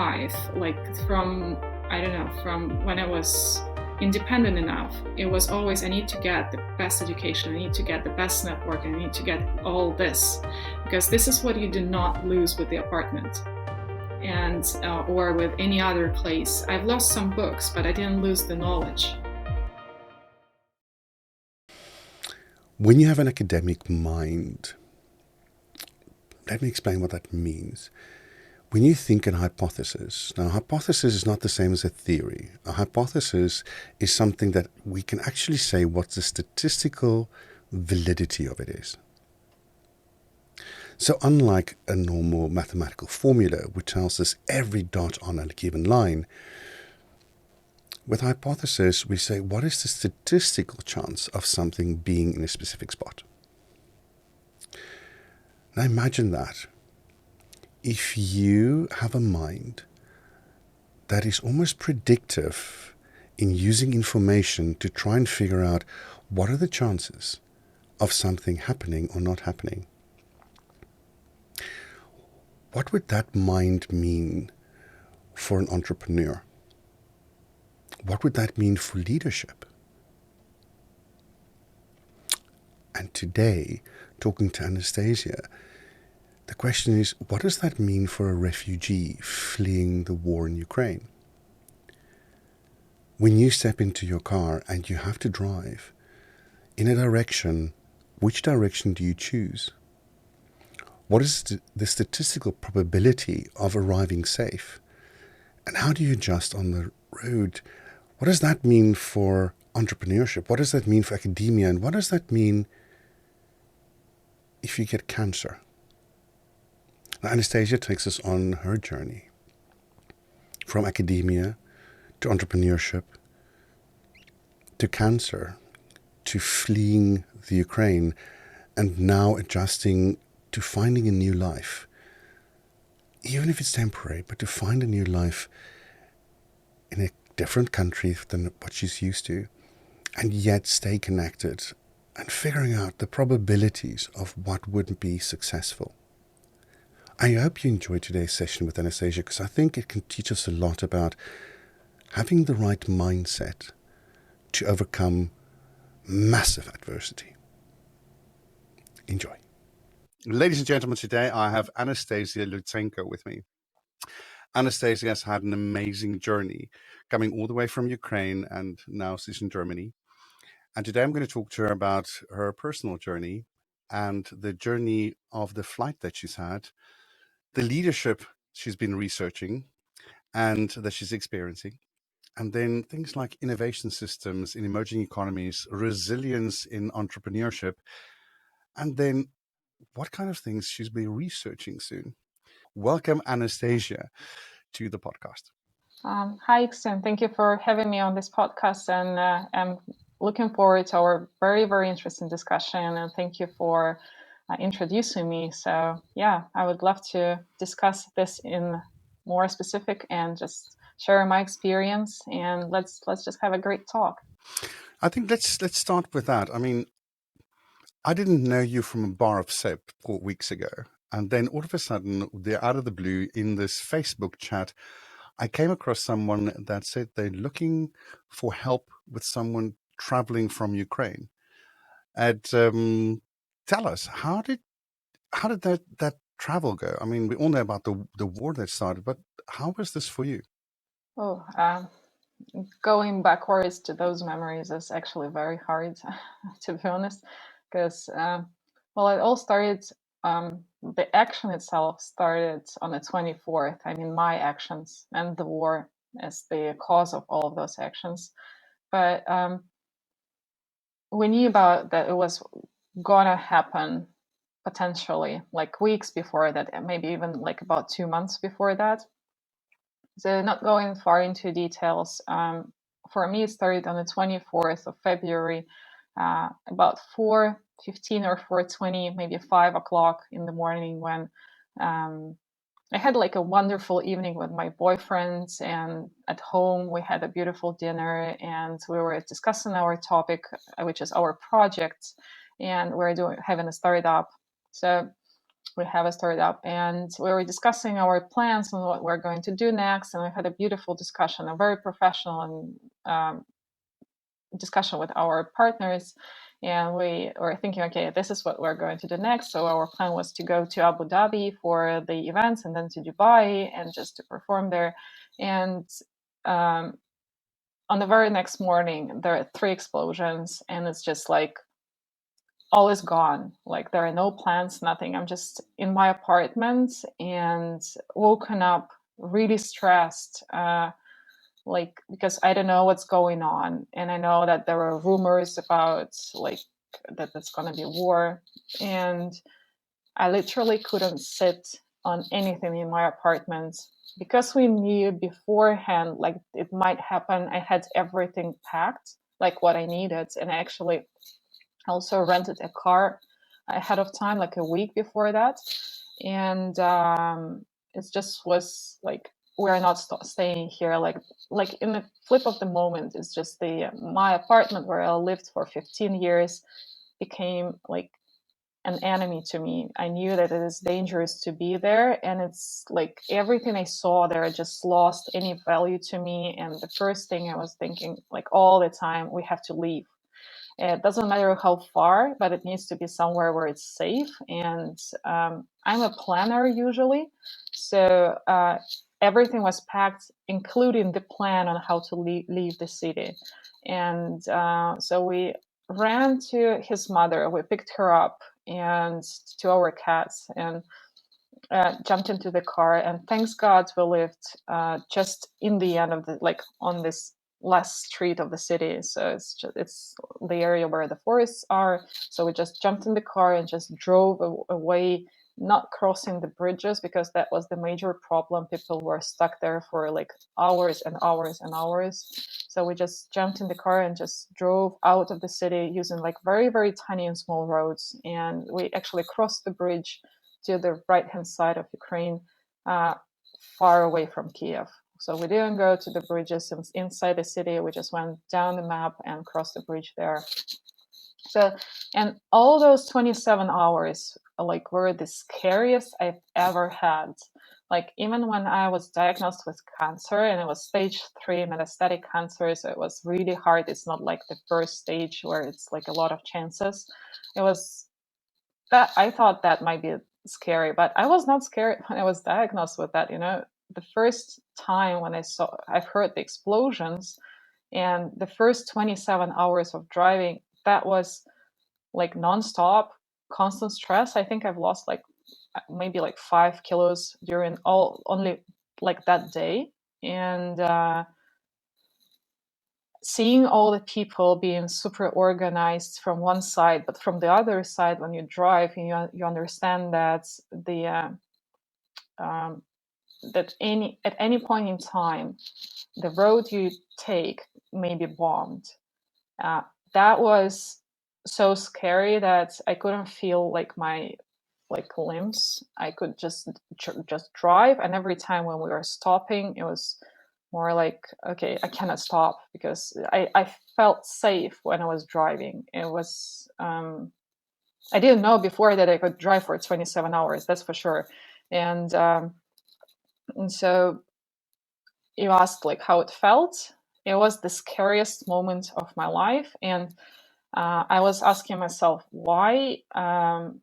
life, like from, I don't know, from when I was independent enough, it was always, I need to get the best education, I need to get the best network, I need to get all this, because this is what you do not lose with the apartment and or with any other place. I've lost some books, but I didn't lose the knowledge. When you have an academic mind, let me explain what that means. When you think in hypothesis, now a hypothesis is not the same as a theory. A hypothesis is something that we can actually say what the statistical validity of it is. So unlike a normal mathematical formula, which tells us every dot on a given line, with hypothesis, we say what is the statistical chance of something being in a specific spot. Now imagine that. If you have a mind that is almost predictive in using information to try and figure out what are the chances of something happening or not happening, what would that mind mean for an entrepreneur? What would that mean for leadership? And today, talking to Anastasia, the question is, what does that mean for a refugee fleeing the war in Ukraine? When you step into your car and you have to drive in a direction, which direction do you choose? What is the statistical probability of arriving safe? And how do you adjust on the road? What does that mean for entrepreneurship? What does that mean for academia? And what does that mean if you get cancer? Now, Anastasia takes us on her journey from academia to entrepreneurship to cancer to fleeing the Ukraine and now adjusting to finding a new life, even if it's temporary, but to find a new life in a different country than what she's used to, and yet stay connected and figuring out the probabilities of what would be successful. I hope you enjoyed today's session with Anastasia, because I think it can teach us a lot about having the right mindset to overcome massive adversity. Enjoy. Ladies and gentlemen, today I have Anastasiia Lutsenko with me. Anastasia has had an amazing journey, coming all the way from Ukraine, and now she's in Germany. And today I'm going to talk to her about her personal journey and the journey of the flight that she's had, the leadership she's been researching and that she's experiencing, and then things like innovation systems in emerging economies, resilience in entrepreneurship, and then what kind of things she's been researching soon. Welcome, Anastasia, to the podcast. Hi, Ixen. Thank you for having me on this podcast, and I'm looking forward to our very, very interesting discussion, and thank you for introducing me. So yeah, I would love to discuss this in more specific and just share my experience, and let's just have a great talk. I think let's start with that. I mean, I didn't know you from a bar of soap 4 weeks ago, and then all of a sudden, they're out of the blue in this Facebook chat. I came across someone that said they're looking for help with someone traveling from Ukraine. And tell us, how did that travel go? I mean, we all know about the war that started, but how was this for you? Oh, going backwards to those memories is actually very hard, to be honest, because well, it all started. The action itself started on the 24th. I mean, my actions and the war as the cause of all of those actions. But we knew about that it was gonna happen potentially like weeks before that, and maybe even like about 2 months before that. So not going far into details, for me it started on the 24th of February, about 4:15 or 4:20, maybe 5 o'clock in the morning, when I had like a wonderful evening with my boyfriend, and at home we had a beautiful dinner, and we were discussing our topic, which is our project, and we're having a startup. So we have a startup, and we were discussing our plans and what we're going to do next. And we had a beautiful discussion, a very professional and discussion with our partners. And we were thinking, okay, this is what we're going to do next. So our plan was to go to Abu Dhabi for the events, and then to Dubai and just to perform there. And on the very next morning, there are 3 explosions, and it's just like all is gone. Like there are no plans, nothing. I'm just in my apartment and woken up really stressed, like because I don't know what's going on, and I know that there are rumors about like that there's gonna be war, and I literally couldn't sit on anything in my apartment because we knew beforehand like it might happen. I had everything packed, like what I needed, and I actually also rented a car ahead of time, like a week before that. And it just was like we're not staying here. Like in the flip of the moment, it's just the my apartment where I lived for 15 years became like an enemy to me. I knew that it is dangerous to be there, and it's like everything I saw there just lost any value to me. And the first thing I was thinking, like all the time, we have to leave. It doesn't matter how far, but it needs to be somewhere where it's safe. And I'm a planner usually, so everything was packed, including the plan on how to leave the city. And so we ran to his mother. We picked her up and to our cats, and jumped into the car. And thanks God we lived just in the end of the like on this last street of the city. So it's the area where the forests are. So we just jumped in the car and just drove away, not crossing the bridges because that was the major problem. People were stuck there for like hours and hours and hours. So we just jumped in the car and just drove out of the city using like very, very tiny and small roads. And we actually crossed the bridge to the right-hand side of Ukraine, uh, far away from Kiev. So we didn't go to the bridges inside the city. We just went down the map and crossed the bridge there. So, and all those 27 hours, like, were the scariest I've ever had. Like, even when I was diagnosed with cancer, and it was stage 3 metastatic cancer, so it was really hard. It's not like the first stage where it's like a lot of chances. It was that I thought that might be scary, but I was not scared when I was diagnosed with that. The first time when I've heard the explosions, and the first 27 hours of driving, that was like nonstop, constant stress. I think I've lost like maybe like 5 kilos during only like that day. And seeing all the people being super organized from one side, but from the other side, when you drive, you understand that um, that at any point in time, the road you take may be bombed. Uh, that was so scary that I couldn't feel like my like limbs. I could just drive, and every time when we were stopping, it was more like, okay, I cannot stop because I felt safe when I was driving. It was I didn't know before that I could drive for 27 hours, that's for sure. And so you asked like how it felt. It was the scariest moment of my life. And I was asking myself why.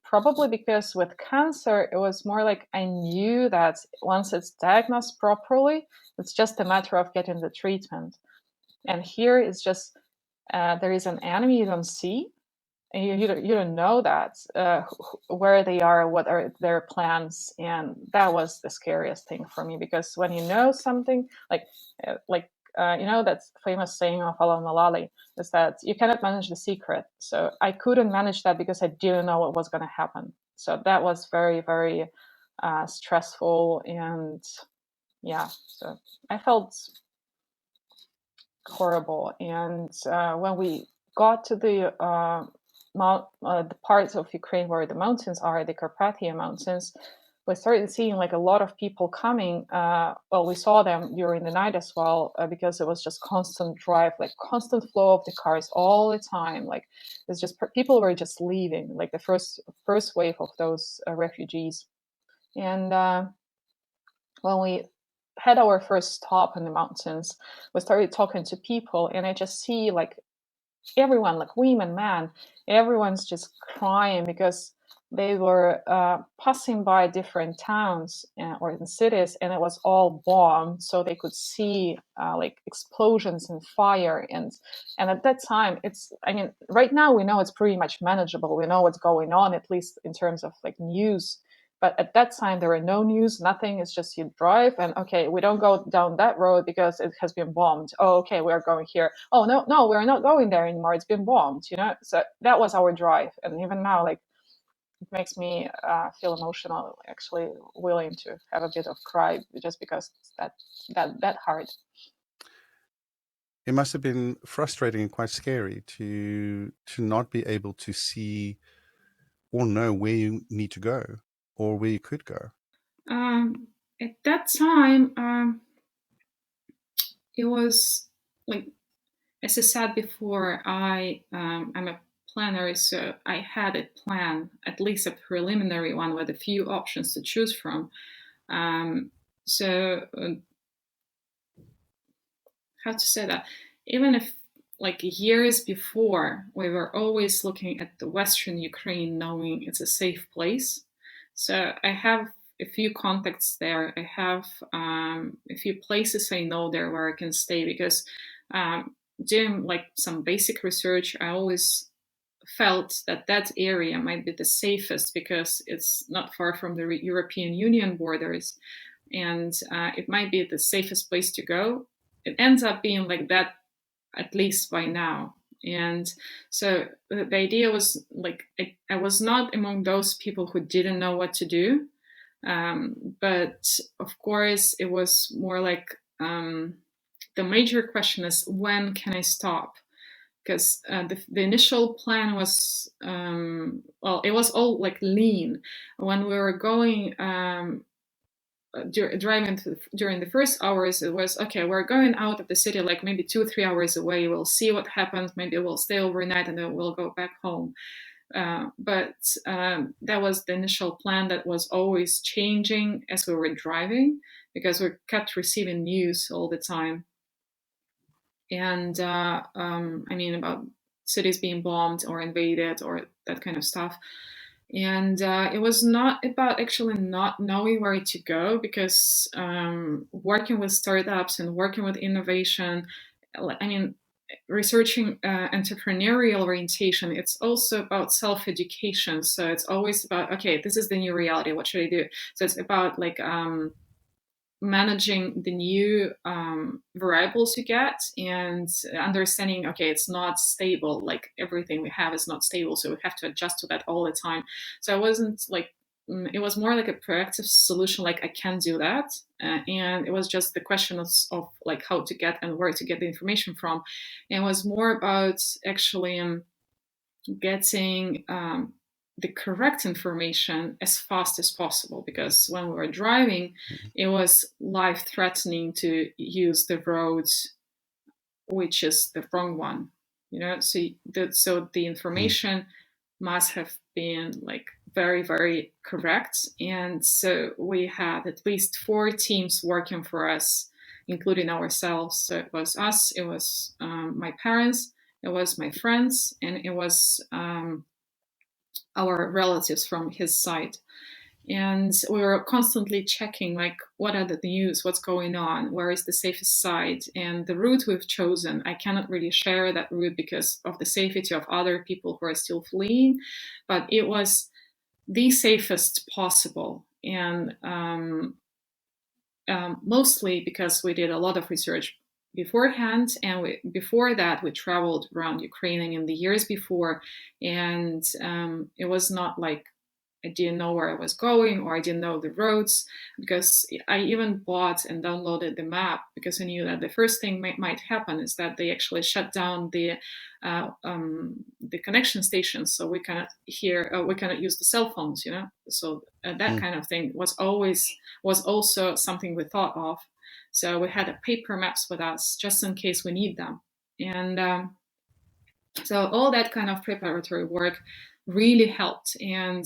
Probably because with cancer, it was more like I knew that once it's diagnosed properly, it's just a matter of getting the treatment. And here it's just there is an enemy you don't see, and you don't know that where they are, what are their plans. And that was the scariest thing for me, because when you know something, that famous saying of Alan Malali is that you cannot manage the secret. So I couldn't manage that because I didn't know what was going to happen. So that was very, very stressful. And yeah, so I felt horrible. And when we got to the parts of Ukraine where the mountains are, the Carpathian Mountains, we started seeing like a lot of people coming. Well, we saw them during the night as well, because it was just constant drive, like constant flow of the cars all the time. Like it's just people were just leaving, like the first wave of those refugees. And when we had our first stop in the mountains, we started talking to people, and I just see like everyone, like women, men, everyone's just crying because they were passing by different towns or in cities, and it was all bombed, so they could see like explosions and fire. And at that time, it's, I mean, right now we know it's pretty much manageable. We know what's going on, at least in terms of like news. But at that time, there were no news, nothing. It's just you drive and, okay, we don't go down that road because it has been bombed. Oh, okay, we are going here. Oh, no, we're not going there anymore. It's been bombed, you know? So that was our drive. And even now, like, it makes me feel emotional, actually willing to have a bit of cry just because it's that hard. It must have been frustrating and quite scary to not be able to see or know where you need to go or where you could go. At that time, it was like, as I said before, I'm a planner, so I had a plan, at least a preliminary one, with a few options to choose from. So how to say that? Even if like years before, we were always looking at the Western Ukraine, knowing it's a safe place. So I have a few contacts there. I have a few places I know there where I can stay, because doing like some basic research, I always felt that that area might be the safest because it's not far from the European Union borders, and it might be the safest place to go. It ends up being like that, at least by now. And so the idea was like, I was not among those people who didn't know what to do. But of course, it was more like the major question is, when can I stop? Because the initial plan was, well, it was all like lean. When we were going, driving during the first hours, it was, okay, we're going out of the city, like maybe 2 or 3 hours away. We'll see what happens. Maybe we'll stay overnight and then we'll go back home. But that was the initial plan that was always changing as we were driving, because we kept receiving news all the time. And I mean, about cities being bombed or invaded or that kind of stuff. And it was not about actually not knowing where to go, because working with startups and working with innovation, I mean, researching entrepreneurial orientation, it's also about self-education. So it's always about, okay, this is the new reality, what should I do? So it's about like managing the new variables you get, and understanding, okay, it's not stable, like everything we have is not stable, so we have to adjust to that all the time. So I wasn't like, it was more like a proactive solution, like I can do that, and it was just the question of like how to get and where to get the information from. And it was more about actually getting the correct information as fast as possible, because when we were driving, it was life threatening to use the roads which is the wrong one, you know. So the information must have been like very, very correct. And so we had at least 4 teams working for us, including ourselves. So it was us, it was my parents, it was my friends, and it was our relatives from his side. And we were constantly checking, like, what are the news, what's going on, where is the safest side. And the route we've chosen, I cannot really share that route because of the safety of other people who are still fleeing, but it was the safest possible. And mostly because we did a lot of research beforehand, and before that we traveled around Ukraine in the years before, and it was not like I didn't know where I was going, or I didn't know the roads, because I even bought and downloaded the map because I knew that the first thing might happen is that they actually shut down the connection stations, so we cannot hear, we cannot use the cell phones, So that Mm. kind of thing was also something we thought of. So we had a paper maps with us just in case we need them, and so all that kind of preparatory work really helped, and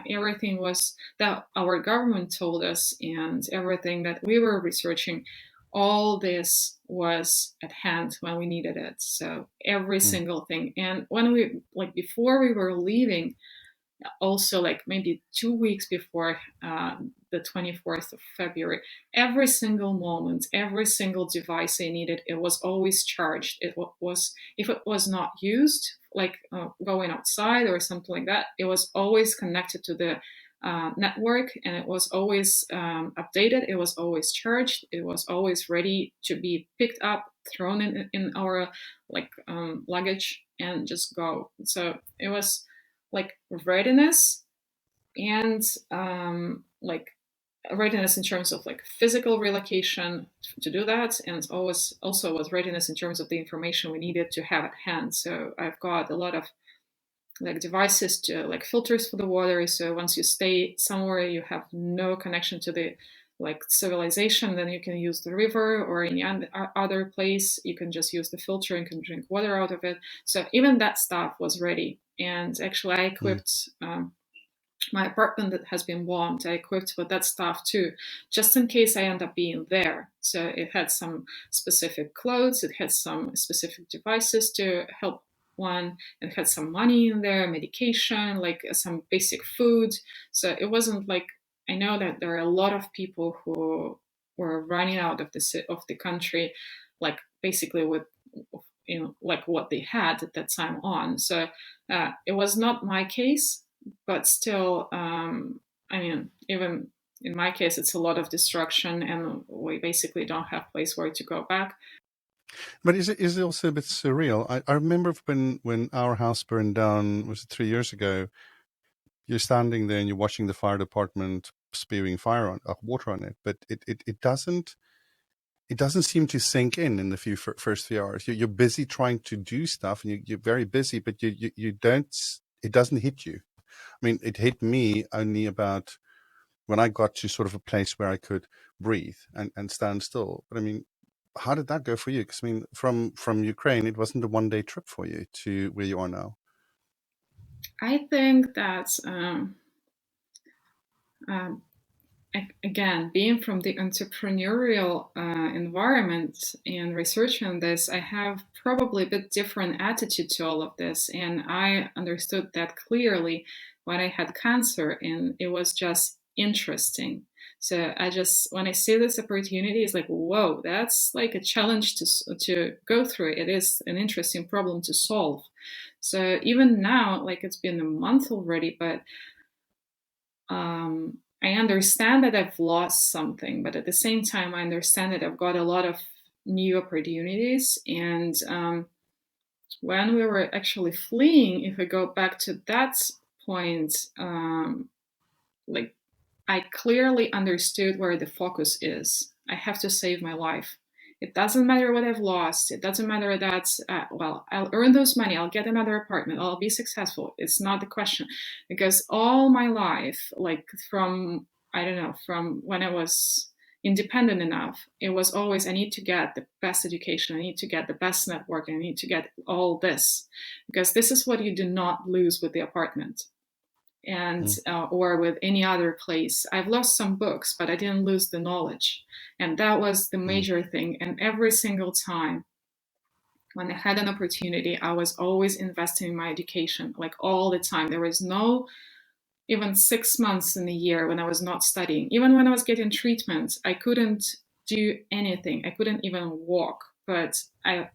everything was that our government told us, and everything that we were researching, all this was at hand when we needed it. So every Mm. single thing. And when we, like, before we were leaving, also like maybe 2 weeks before the 24th of February, every single moment, every single device I needed, it was always charged. It was, if it was not used, like going outside or something like that, it was always connected to the network, and it was always updated. It was always charged. It was always ready to be picked up, thrown in our luggage, and just go. So it was like readiness, and like readiness in terms of like physical relocation to do that, and always also was readiness in terms of the information we needed to have at hand. So I've got a lot of like devices to like filters for the water, so once you stay somewhere you have no connection to the like civilization, then you can use the river or any other place, you can just use the filter and can drink water out of it. So even that stuff was ready, and actually I Mm. equipped my apartment that has been bombed, I equipped with that stuff too, just in case I end up being there. So it had some specific clothes, it had some specific devices to help one, it had some money in there, medication, like some basic food. So it wasn't like, I know that there are a lot of people who were running out of the country, like basically with like what they had at that time on. So it was not my case, but still, I mean, even in my case, it's a lot of destruction, and we basically don't have place where to go back. But is it also a bit surreal? I remember when our house burned down, was it 3 years ago? You're standing there and you're watching the fire department spewing water on it, but it doesn't seem to sink in the first few hours. You're busy trying to do stuff, and you're very busy, but you don't. It doesn't hit you. I mean, it hit me only about when I got to sort of a place where I could breathe and stand still. But I mean, how did that go for you? Because I mean, from Ukraine, it wasn't a 1 day trip for you to where you are now. I think that um, again, being from the entrepreneurial environment and researching this, I have probably a bit different attitude to all of this, and I understood that clearly when I had cancer, and it was just interesting. So I just, when I see this opportunity, it's like, whoa, that's like a challenge to go through. It is an interesting problem to solve. So even now, like it's been a month already, but I understand that I've lost something, but at the same time, I understand that I've got a lot of new opportunities. And when we were actually fleeing, if I go back to that point, like I clearly understood where the focus is. I have to save my life. It doesn't matter what I've lost. It doesn't matter that, well, I'll earn those money. I'll get another apartment. I'll be successful. It's not the question. Because all my life, like from, I don't know, from when I was independent enough, it was always, I need to get the best education. I need to get the best network. I need to get all this. Because this is what you do not lose with the apartment, and Mm. or with any other place. I've lost some books, but I didn't lose the knowledge, and that was the Mm. major thing. And every single time when I had an opportunity, I was always investing in my education, like all the time. There was no even 6 months in a year when I was not studying. Even when I was getting treatment, I couldn't do anything. I couldn't even walk, but I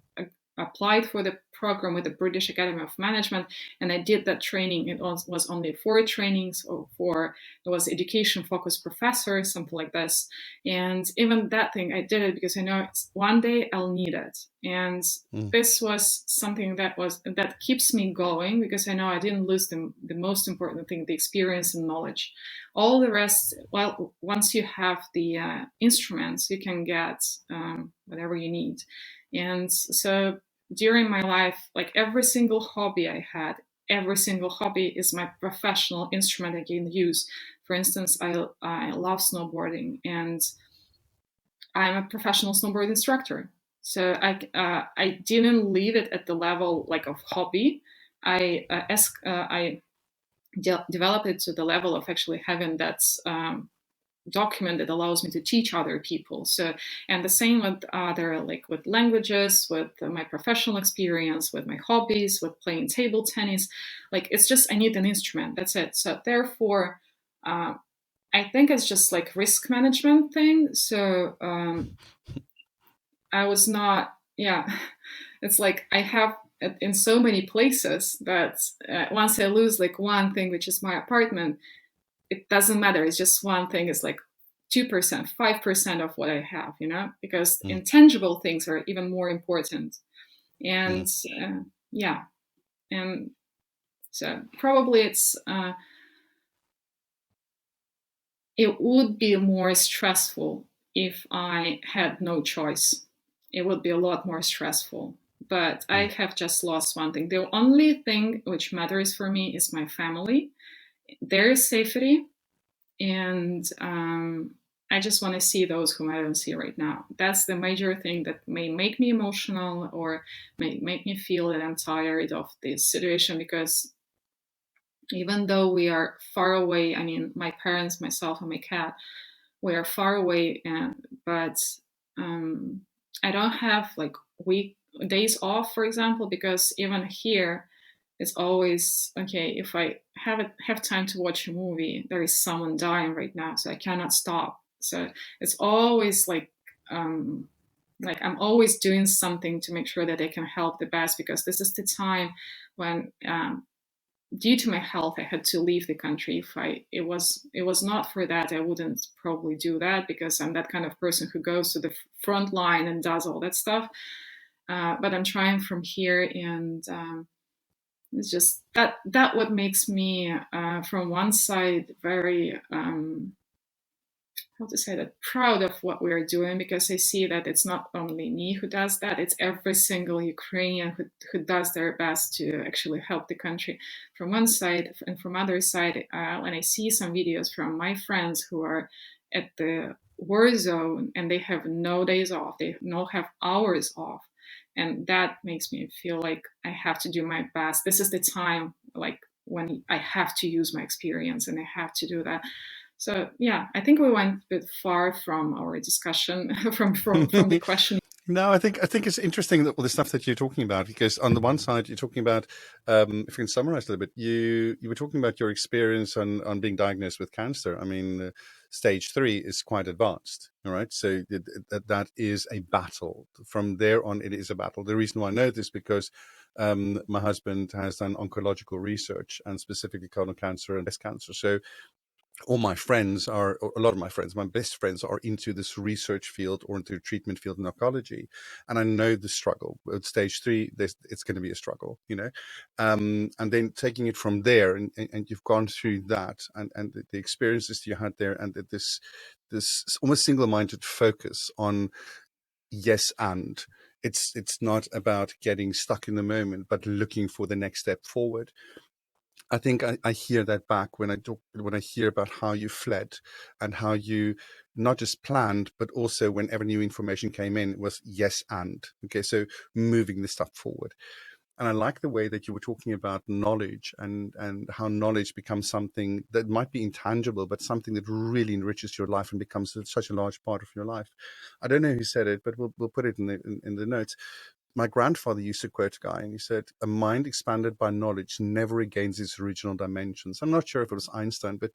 applied for the program with the British Academy of Management, and I did that training. It was only 4 trainings, or 4, it was education focused professor, something like this. And even that thing, I did it because I know one day I'll need it. And this was something that keeps me going, because I know I didn't lose the most important thing, the experience and knowledge. All the rest, well, once you have the instruments, you can get whatever you need. And so during my life, like every single hobby I had, every single hobby is my professional instrument I can use. For instance, I love snowboarding, and I'm a professional snowboard instructor. So I didn't leave it at the level like of hobby. I developed it to the level of actually having that document that allows me to teach other people. So, and the same with other, like with languages, with my professional experience, with my hobbies, with playing table tennis. Like, it's just, I need an instrument. That's it. So therefore, I think it's just like risk management thing. So I was not, yeah, it's like I have in so many places that once I lose like one thing, which is my apartment, it doesn't matter. It's just one thing. It's like 2%, 5% of what I have, you know, because intangible things are even more important. And yeah, and so probably it would be more stressful if I had no choice. It would be a lot more stressful. But I have just lost one thing. The only thing which matters for me is my family, their safety, and I just want to see those whom I don't see right now. That's the major thing that may make me emotional, or may make me feel that I'm tired of this situation, because even though we are far away, I mean, my parents, myself, and my cat, we are far away, but I don't have like days off, for example, because even here, it's always okay. If I have time to watch a movie, there is someone dying right now, so I cannot stop. So it's always like I'm always doing something to make sure that I can help the best, because this is the time when due to my health, I had to leave the country. If it was not for that, I wouldn't probably do that, because I'm that kind of person who goes to the front line and does all that stuff. But I'm trying from here, and it's just that what makes me, from one side, very how to say that, proud of what we're doing, because I see that it's not only me who does that, it's every single Ukrainian who does their best to actually help the country from one side. And from other side, when I see some videos from my friends who are at the war zone and they have no days off, they no have hours off, and that makes me feel like I have to do my best. This is the time, like, when I have to use my experience and I have to do that. So yeah, I think we went a bit far from our discussion from the question. No, I think it's interesting that all the stuff that you're talking about, because on the one side you're talking about, if you can summarize a little bit, you were talking about your experience on being diagnosed with cancer. I mean, stage 3 is quite advanced, all right? So that is a battle. From there on, it is a battle. The reason why I know this is because my husband has done oncological research, and specifically colon cancer and breast cancer. So all my friends are, or a lot of my friends, my best friends, are into this research field or into the treatment field in oncology. And I know the struggle. At stage 3, it's going to be a struggle, you know. And then taking it from there, and you've gone through that, and the experiences you had there, and this almost single-minded focus on yes and. It's not about getting stuck in the moment, but looking for the next step forward. I think I hear that back when I hear about how you fled, and how you not just planned, but also whenever new information came in, it was yes and. Okay, so moving the stuff forward. And I like the way that you were talking about knowledge, and how knowledge becomes something that might be intangible, but something that really enriches your life and becomes such a large part of your life. I don't know who said it, but we'll put it in the notes. My grandfather used to quote a guy, and he said, "A mind expanded by knowledge never regains its original dimensions." I'm not sure if it was Einstein, but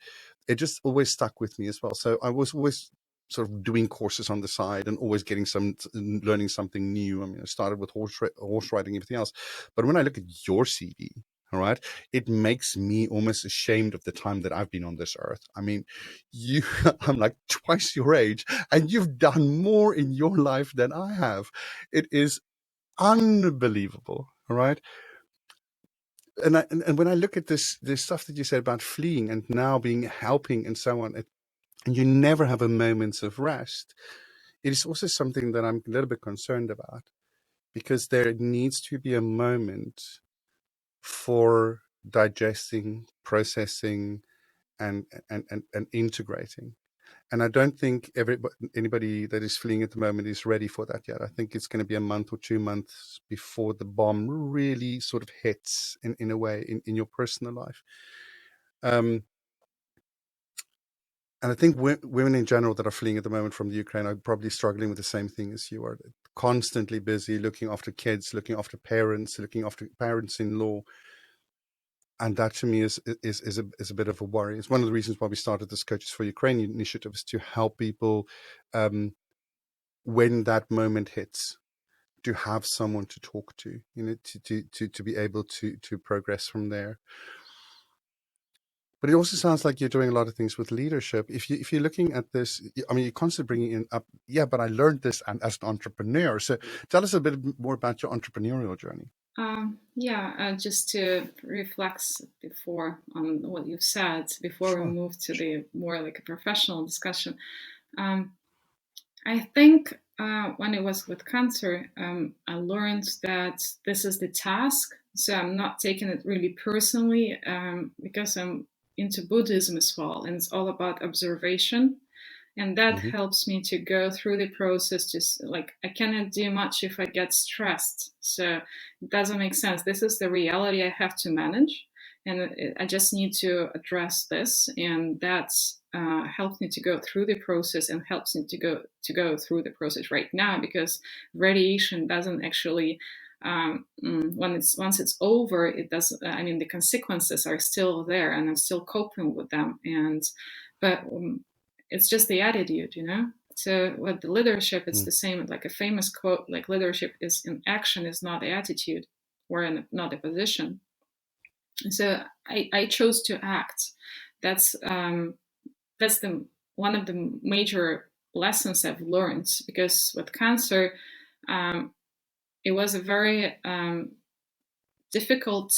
it just always stuck with me as well. So I was always sort of doing courses on the side and always learning something new. I mean, I started with horse riding, everything else. But when I look at your CV, all right, it makes me almost ashamed of the time that I've been on this earth. I mean, I'm like twice your age, and you've done more in your life than I have. It is unbelievable, all right? And when I look at this stuff that you said about fleeing and now being helping and so on, and you never have a moment of rest, it is also something that I'm a little bit concerned about, because there needs to be a moment for digesting, processing, and integrating. And I don't think anybody that is fleeing at the moment is ready for that yet. I think it's going to be a month or 2 months before the bomb really sort of hits in a way in your personal life. And I think women in general that are fleeing at the moment from the Ukraine are probably struggling with the same thing as you are. Constantly busy looking after kids, looking after parents, looking after parents-in-law. And that to me is a bit of a worry. It's one of the reasons why we started this Coaches for Ukraine initiative, is to help people when that moment hits, to have someone to talk to, to be able to progress from there. But it also sounds like you're doing a lot of things with leadership. If you're looking at this, I mean, you're constantly bringing in up, yeah, but I learned this as an entrepreneur. So tell us a bit more about your entrepreneurial journey. Just to reflect before on what you've said, before we move to the more like a professional discussion. I think when it was with cancer, I learned that this is the task. So I'm not taking it really personally, because I'm into Buddhism as well, and it's all about observation. And that helps me to go through the process. Just like, I cannot do much if I get stressed. So it doesn't make sense. This is the reality I have to manage. And I just need to address this. And that's helps me to go through the process, and helps me to go through the process right now, because radiation doesn't actually, once it's over, it doesn't, I mean, the consequences are still there, and I'm still coping with them. But it's just the attitude, So with the leadership, it's the same. Like a famous quote, like, leadership is in action, is not the attitude, or not a position. So I chose to act. That's one of the major lessons I've learned, because with cancer, it was a very difficult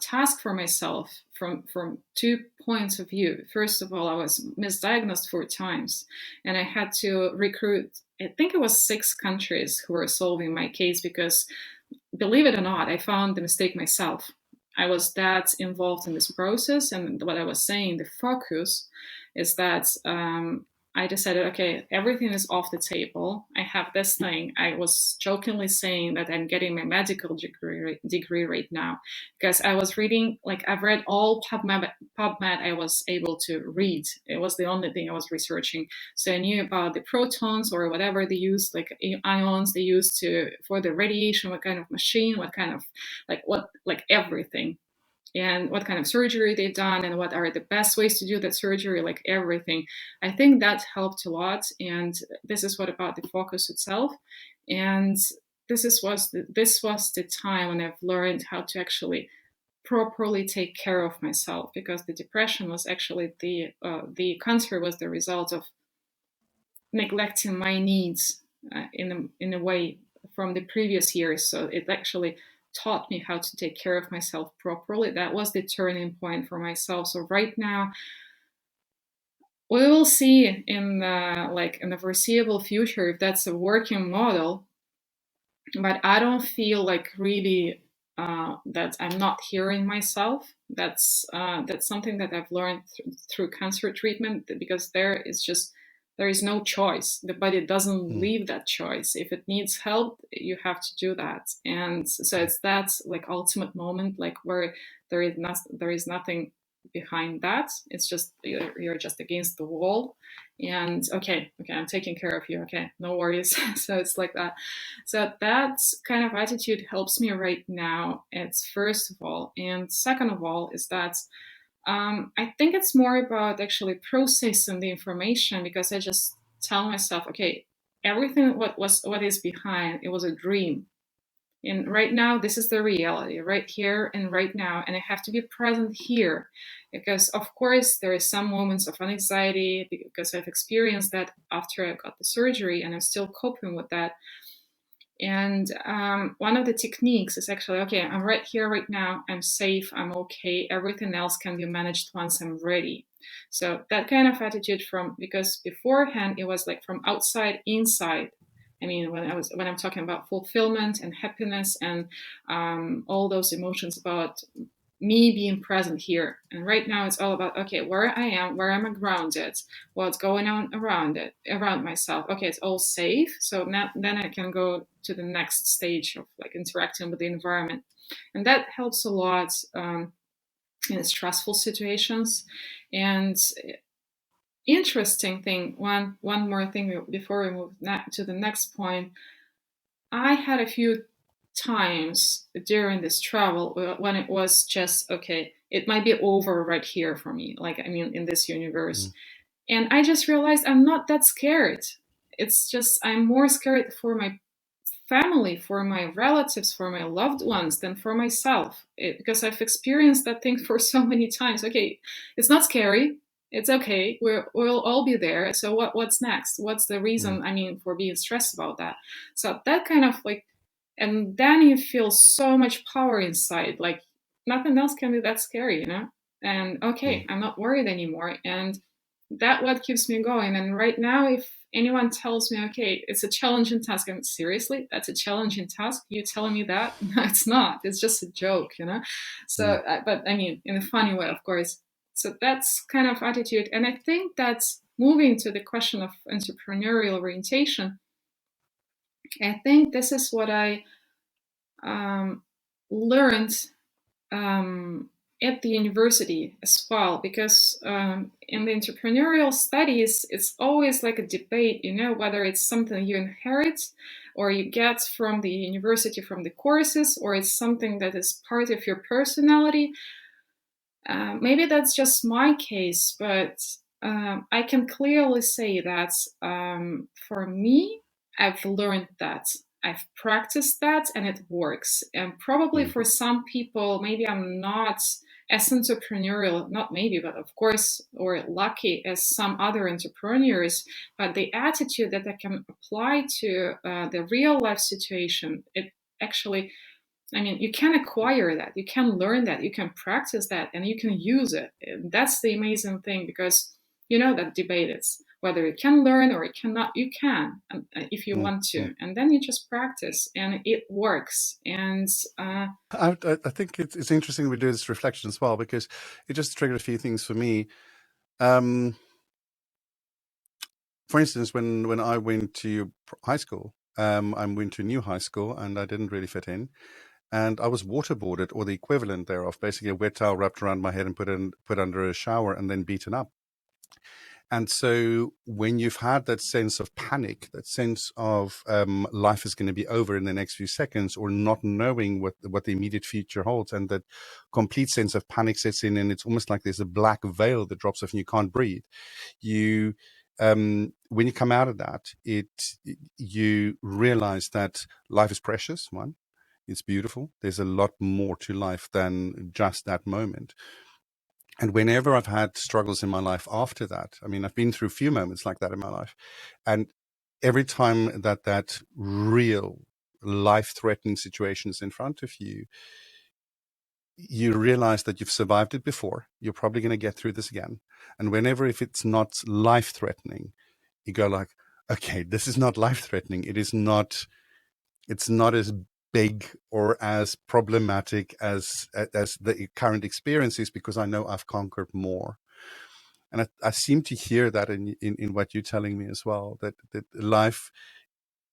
task for myself from 2 points of view. First of all, I was misdiagnosed 4 times, and I had to recruit, I think it was 6 countries who were solving my case, because, believe it or not, I found the mistake myself. I was that involved in this process, and what I was saying, the focus is that I decided, okay, everything is off the table. I have this thing. I was jokingly saying that I'm getting my medical degree right now, because I was reading, like, I've read all PubMed I was able to read. It was the only thing I was researching. So I knew about the protons, or whatever they use, like ions they use for the radiation, what kind of machine, what kind of, like everything. And what kind of surgery they've done, and what are the best ways to do that surgery, like everything. I think that helped a lot. And this is what about the focus itself. And this was the time when I've learned how to actually properly take care of myself, because the depression was actually the cancer was the result of neglecting my needs in a way from the previous years. So it actually taught me how to take care of myself properly. That was the turning point for myself. So right now, we will see in the foreseeable future if that's a working model. But I don't feel like really that I'm not hearing myself. That's something that I've learned through cancer treatment, because there is no choice. The body doesn't leave that choice. If it needs help, you have to do that. And so it's that like ultimate moment, like where there is nothing behind that. It's just you're just against the wall, and okay, I'm taking care of you. Okay, no worries. So it's like that. So that kind of attitude helps me right now. It's first of all, and second of all is that I think it's more about actually processing the information, because I just tell myself, okay, everything what is behind, it was a dream. And right now, this is the reality, right here and right now. And I have to be present here because, of course, there are some moments of anxiety because I've experienced that after I got the surgery and I'm still coping with that. And one of the techniques is actually, okay, I'm right here, right now. I'm safe. I'm okay. Everything else can be managed once I'm ready. So that kind of attitude because beforehand, it was like from outside inside. I mean, when I'm talking about fulfillment and happiness and all those emotions about me being present here. And right now it's all about, okay, where I am, where am I grounded, what's going on around myself. Okay, it's all safe. So now, then I can go to the next stage of like interacting with the environment. And that helps a lot in stressful situations. And interesting thing, one more thing before we move to the next point. I had a few times during this travel when it was just, okay, it might be over right here for me, like, I mean, in this universe. And I just realized I'm not that scared. It's just I'm more scared for my family, for my relatives, for my loved ones than for myself, because I've experienced that thing for so many times. Okay, it's not scary. It's okay. We'll all be there. So what's next? What's the reason, I mean, for being stressed about that? So that kind of like, and then you feel so much power inside, like nothing else can be that scary, you know? And okay, I'm not worried anymore. And that what keeps me going. And right now, if anyone tells me, okay, it's a challenging task, I'm seriously, that's a challenging task? You telling me that? No, it's not. It's just a joke, you know? So, but I mean, in a funny way, of course. So that's kind of attitude. And I think that's moving to the question of entrepreneurial orientation. I think this is what I learned at the university as well, because in the entrepreneurial studies, it's always like a debate, you know, whether it's something you inherit or you get from the university, from the courses, or it's something that is part of your personality. Maybe that's just my case, but I can clearly say that for me, I've learned that. I've practiced that and it works. And probably for some people, maybe I'm not as entrepreneurial, not maybe, but of course, or lucky as some other entrepreneurs, but the attitude that I can apply to the real life situation, it actually, I mean, you can acquire that, you can learn that, you can practice that, and you can use it. And that's the amazing thing, because you know that debate is whether you can learn or you cannot. You can, if you want to, and then you just practice, and it works. And I think it's interesting we do this reflection as well, because it just triggered a few things for me. For instance, when I went to high school, I went to a new high school and I didn't really fit in. And I was waterboarded, or the equivalent thereof, basically a wet towel wrapped around my head and put under a shower and then beaten up. And so when you've had that sense of panic, that sense of life is going to be over in the next few seconds, or not knowing what the immediate future holds, and that complete sense of panic sets in, and it's almost like there's a black veil that drops off and you can't breathe. You when you come out of that, you realize that life is precious. One, it's beautiful. There's a lot more to life than just that moment. And whenever I've had struggles in my life after that, I mean, I've been through a few moments like that in my life. And every time that real life-threatening situation is in front of you, you realize that you've survived it before. You're probably going to get through this again. And whenever, if it's not life-threatening, you go like, okay, this is not life-threatening. It's not as big or as problematic as the current experience is, because I know I've conquered more. And I seem to hear that in what you're telling me as well, that life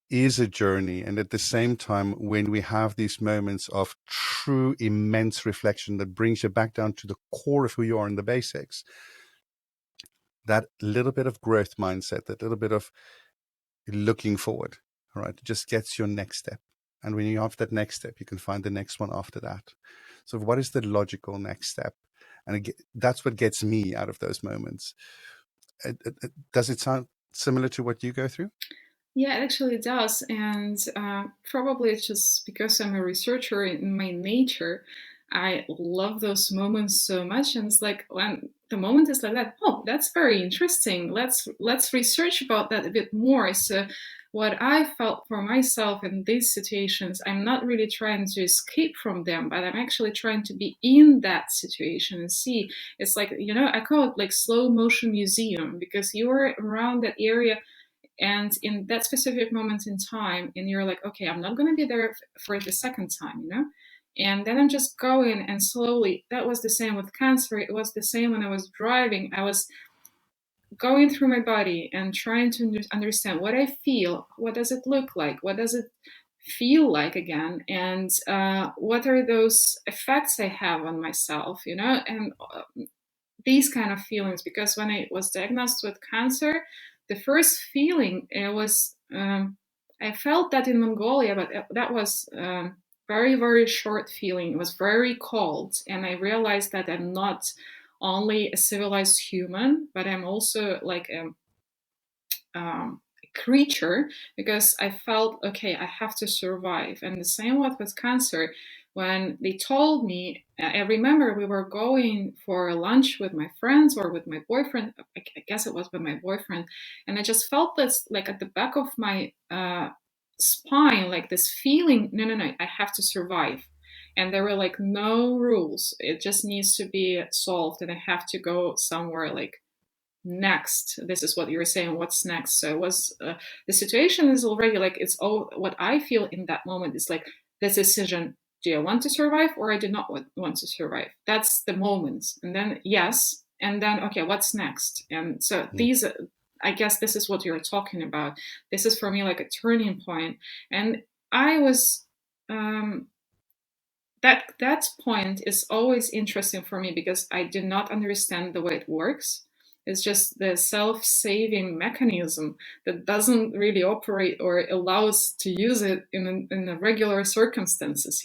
is a journey. And at the same time, when we have these moments of true immense reflection that brings you back down to the core of who you are in the basics, that little bit of growth mindset, that little bit of looking forward, all right, just gets your next step. And when you have that next step, you can find the next one after that. So what is the logical next step? And that's what gets me out of those moments. Does it sound similar to what you go through? Yeah, it actually does. And probably it's just because I'm a researcher in my nature, I love those moments so much. And it's like when the moment is like that, oh, that's very interesting. Let's research about that a bit more. So what I felt for myself in these situations, I'm not really trying to escape from them, but I'm actually trying to be in that situation and see. It's like, I call it like slow motion museum, because you're around that area and in that specific moment in time, and you're like, okay, I'm not going to be there for the second time, and then I'm just going and slowly. That was the same with cancer. It was the same when I was driving. I was going through my body and trying to understand what I feel, what does it look like, what does it feel like again, and what are those effects I have on myself, and these kind of feelings. Because when I was diagnosed with cancer, the first feeling it was I felt that in Mongolia, but that was very, very short feeling. It was very cold, and I realized that I'm not only a civilized human, but I'm also like a creature, because I felt, okay, I have to survive. And the same with cancer. When they told me, I remember we were going for lunch with my friends or with my boyfriend. I guess it was with my boyfriend. And I just felt this like at the back of my spine, like this feeling, no, I have to survive. And there were like no rules. It just needs to be solved. And I have to go somewhere like next. This is what you were saying, what's next. So it was the situation is already like, it's all what I feel in that moment is like this decision: do I want to survive or I do not want to survive? That's the moment. And then yes, and then okay, what's next? And so these, I guess this is what you're talking about. This is for me like a turning point. And I was that point is always interesting for me, because I do not understand the way it works. It's just the self-saving mechanism that doesn't really operate or allow us to use it in the regular circumstances.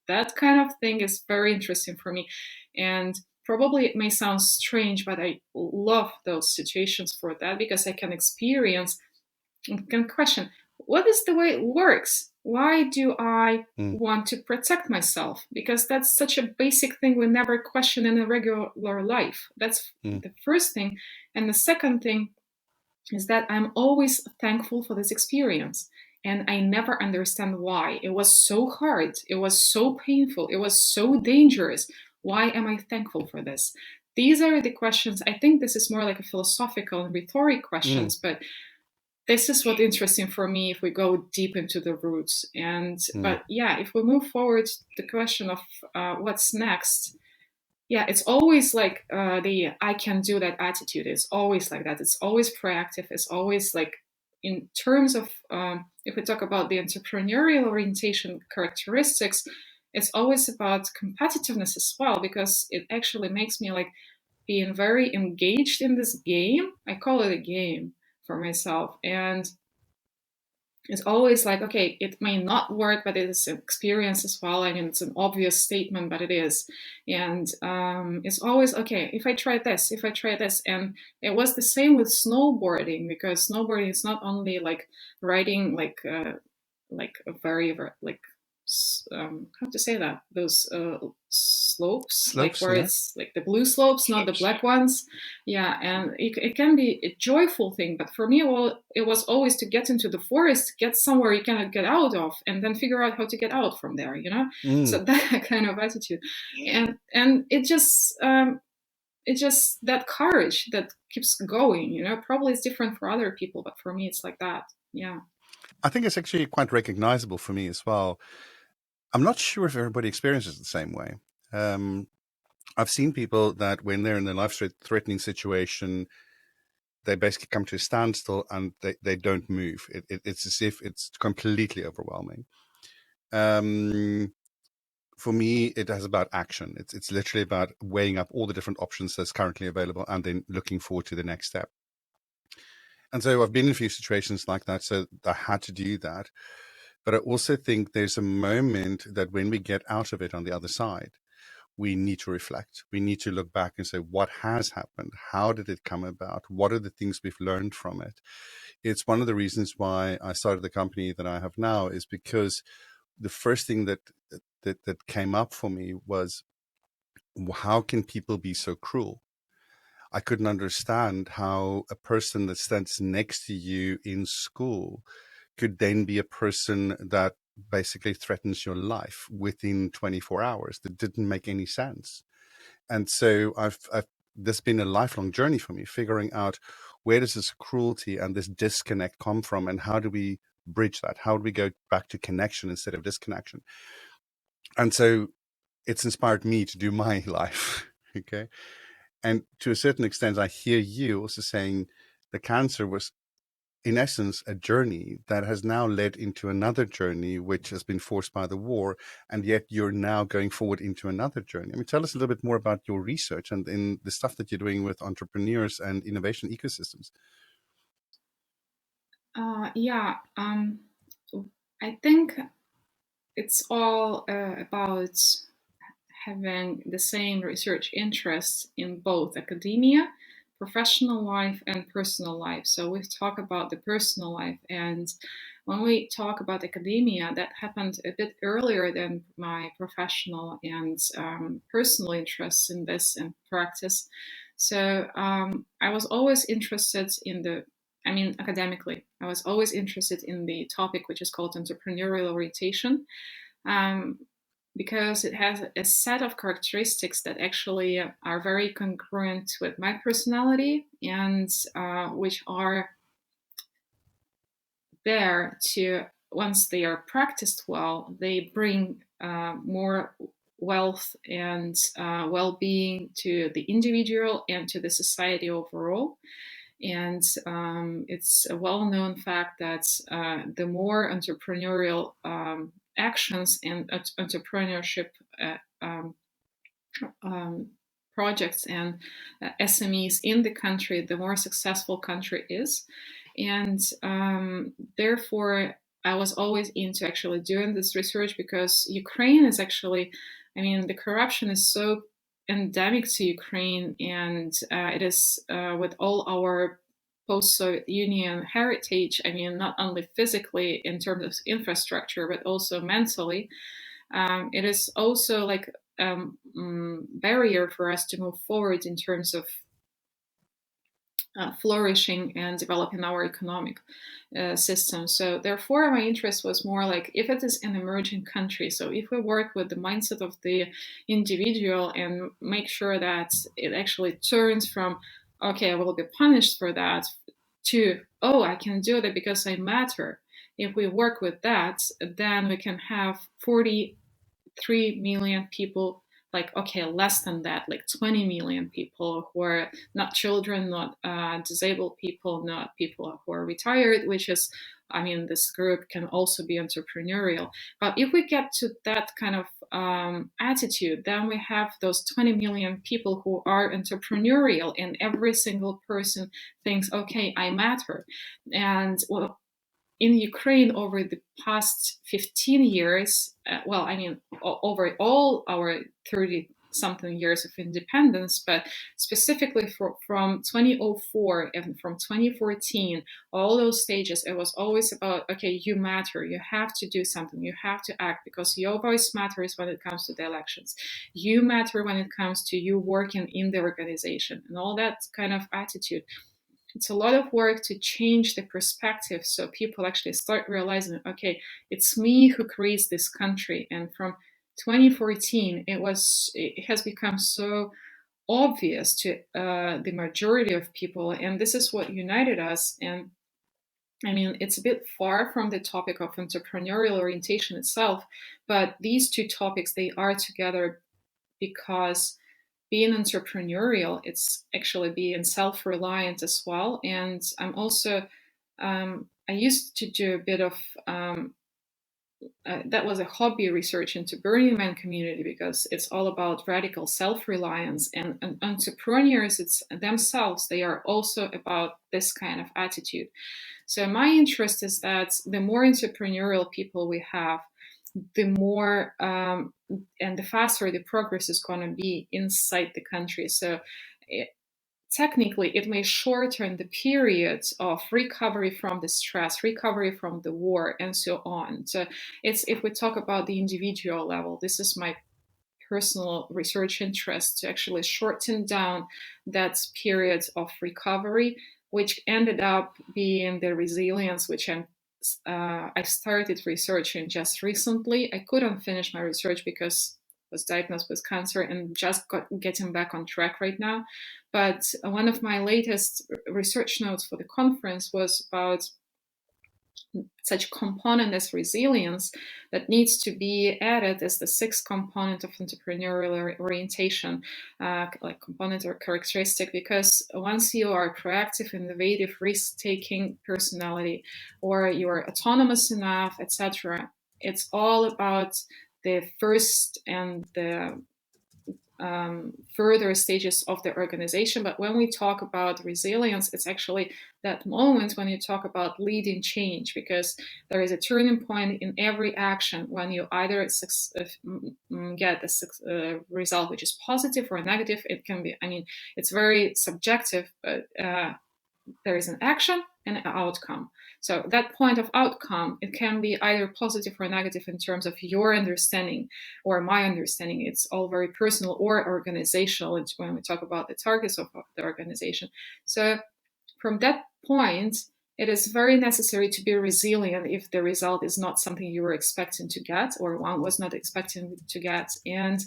That kind of thing is very interesting for me, and probably it may sound strange, but I love those situations for that, because I can experience and can question, what is the way it works? Why do I want to protect myself? Because that's such a basic thing we never question in a regular life. That's the first thing. And the second thing is that I'm always thankful for this experience. And I never understand why. It was so hard. It was so painful. It was so dangerous. Why am I thankful for this? These are the questions. I think this is more like a philosophical and rhetoric questions, but this is what's interesting for me if we go deep into the roots. And but yeah, if we move forward, the question of what's next, yeah, it's always like the I can do that attitude. It's always like that. It's always proactive. It's always like, in terms of if we talk about the entrepreneurial orientation characteristics, it's always about competitiveness as well, because it actually makes me like being very engaged in this game. I call it a game for myself. And it's always like, okay, it may not work, but it is an experience as well. I mean, it's an obvious statement, but it is. And it's always, okay, if I try this. And it was the same with snowboarding, because snowboarding is not only like riding like a very, like, how to say that, those slopes, like where it's like the blue slopes, not the black ones. Yeah, and it can be a joyful thing, but for me, it was always to get into the forest, get somewhere you cannot get out of, and then figure out how to get out from there, so that kind of attitude. And it just that courage that keeps going. Probably it's different for other people, but for me it's like that. Yeah, I think it's actually quite recognizable for me as well. I'm not sure if everybody experiences it the same way. I've seen people that when they're in a life-threatening situation, they basically come to a standstill and they don't move. It's as if it's completely overwhelming. For me, it is about action. It's literally about weighing up all the different options that's currently available and then looking forward to the next step. And so I've been in a few situations like that, so I had to do that. But I also think there's a moment that when we get out of it on the other side, we need to reflect. We need to look back and say, what has happened? How did it come about? What are the things we've learned from it? It's one of the reasons why I started the company that I have now, is because the first thing that came up for me was, how can people be so cruel? I couldn't understand how a person that stands next to you in school could then be a person that basically threatens your life within 24 hours. That didn't make any sense. And so I've this has been a lifelong journey for me, figuring out, where does this cruelty and this disconnect come from, and how do we bridge that? How do we go back to connection instead of disconnection? And so it's inspired me to do my life. Okay. And to a certain extent, I hear you also saying the cancer was, in essence, a journey that has now led into another journey, which has been forced by the war. And yet you're now going forward into another journey. I mean, tell us a little bit more about your research and in the stuff that you're doing with entrepreneurs and innovation ecosystems. Yeah, I think it's all about having the same research interests in both academia, professional life, and personal life. So we talk about the personal life, and when we talk about academia, that happened a bit earlier than my professional and personal interests in this and practice. So I was always interested in academically, I was always interested in the topic which is called entrepreneurial orientation. Um, because it has a set of characteristics that actually are very congruent with my personality, and which are there to, once they are practiced well, they bring more wealth and well-being to the individual and to the society overall. And it's a well-known fact that the more entrepreneurial actions and entrepreneurship projects and SMEs in the country, the more successful country is. And therefore, I was always into actually doing this research, because Ukraine is actually, the corruption is so endemic to Ukraine, and it is with all our post-Soviet Union heritage, not only physically in terms of infrastructure, but also mentally. It is also like barrier for us to move forward in terms of flourishing and developing our economic system. So therefore, my interest was more like, if it is an emerging country, so if we work with the mindset of the individual and make sure that it actually turns from, okay, I will be punished for that, to, oh, I can do that because I matter. If we work with that, then we can have 43 million people, like, okay, less than that, like 20 million people who are not children, not disabled people, not people who are retired, which is, this group can also be entrepreneurial. But if we get to that kind of attitude, then we have those 20 million people who are entrepreneurial, and every single person thinks, okay, I matter. And well, in Ukraine over the past 15 years, over all our 30 something years of independence, but specifically from 2004 and from 2014, all those stages, it was always about, okay, you matter, you have to do something, you have to act, because your voice matters when it comes to the elections. You matter when it comes to you working in the organization, and all that kind of attitude. It's a lot of work to change the perspective, so people actually start realizing, okay, it's me who creates this country. And from 2014, it has become so obvious to the majority of people, and this is what united us. And it's a bit far from the topic of entrepreneurial orientation itself, but these two topics, they are together, because being entrepreneurial, it's actually being self-reliant as well. And I'm also, I used to do a bit of, that was a hobby research into Burning Man community, because it's all about radical self-reliance, and entrepreneurs, it's themselves, they are also about this kind of attitude. So my interest is that the more entrepreneurial people we have, the more and the faster the progress is going to be inside the country. So technically, it may shorten the periods of recovery from the stress, recovery from the war, and so on. So it's, if we talk about the individual level, this is my personal research interest, to actually shorten down that period of recovery, which ended up being the resilience, which I started researching just recently. I couldn't finish my research because I was diagnosed with cancer and just getting back on track right now. But one of my latest research notes for the conference was about such component as resilience that needs to be added as the sixth component of entrepreneurial orientation, like component or characteristic, because once you are proactive, innovative, risk-taking personality, or you're autonomous enough, etc., it's all about the first and the further stages of the organization. But when we talk about resilience, it's actually that moment when you talk about leading change, because there is a turning point in every action when you either get a result which is positive or negative. It can be, I mean, it's very subjective, but there is an action and an outcome. So that point of outcome, it can be either positive or negative in terms of your understanding or my understanding. It's all very personal or organizational when we talk about the targets of the organization. So from that point, it is very necessary to be resilient if the result is not something you were expecting to get or one was not expecting to get. And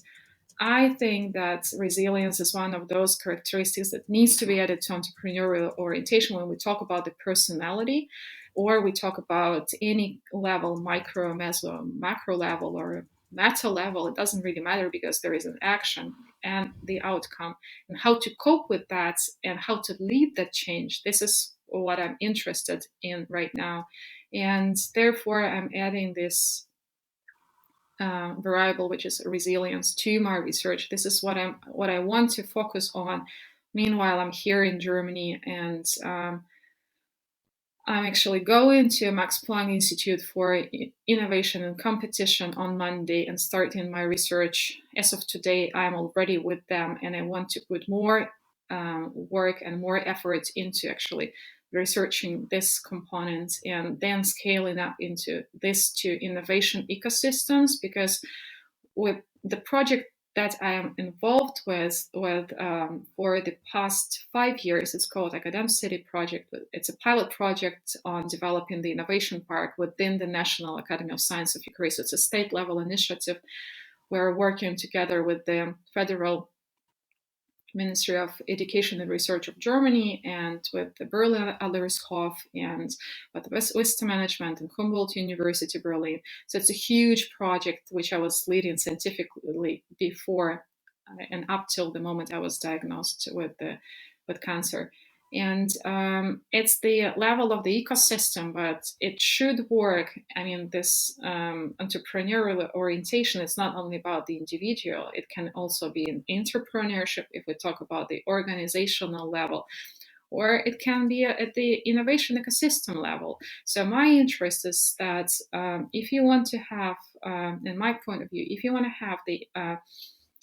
I think that resilience is one of those characteristics that needs to be added to entrepreneurial orientation when we talk about the personality, or we talk about any level, micro, meso, macro level, or meta level. It doesn't really matter, because there is an action and the outcome, and how to cope with that and how to lead that change. This is what I'm interested in right now. And therefore, I'm adding this variable, which is resilience, to my research. This is what I want to focus on. Meanwhile, I'm here in Germany, and I'm actually going to Max Planck Institute for Innovation and Competition on Monday and starting my research. As of today, I'm already with them, and I want to put more work and more effort into actually researching this component and then scaling up into this to innovation ecosystems, because with the project that I am involved with for the past 5 years, it's called Academ City Project. It's a pilot project on developing the innovation park within the National Academy of Science of Ukraine. So it's a state level initiative. We're working together with the Federal Ministry of Education and Research of Germany, and with the Berlin Adlershof, and with West Management and Humboldt University Berlin. So it's a huge project which I was leading scientifically before and up till the moment I was diagnosed with cancer. And it's the level of the ecosystem, but it should work. I mean, this entrepreneurial orientation is not only about the individual, it can also be an entrepreneurship if we talk about the organizational level, or it can be at the innovation ecosystem level. So my interest is that if you want to have, in my point of view, if you want to have the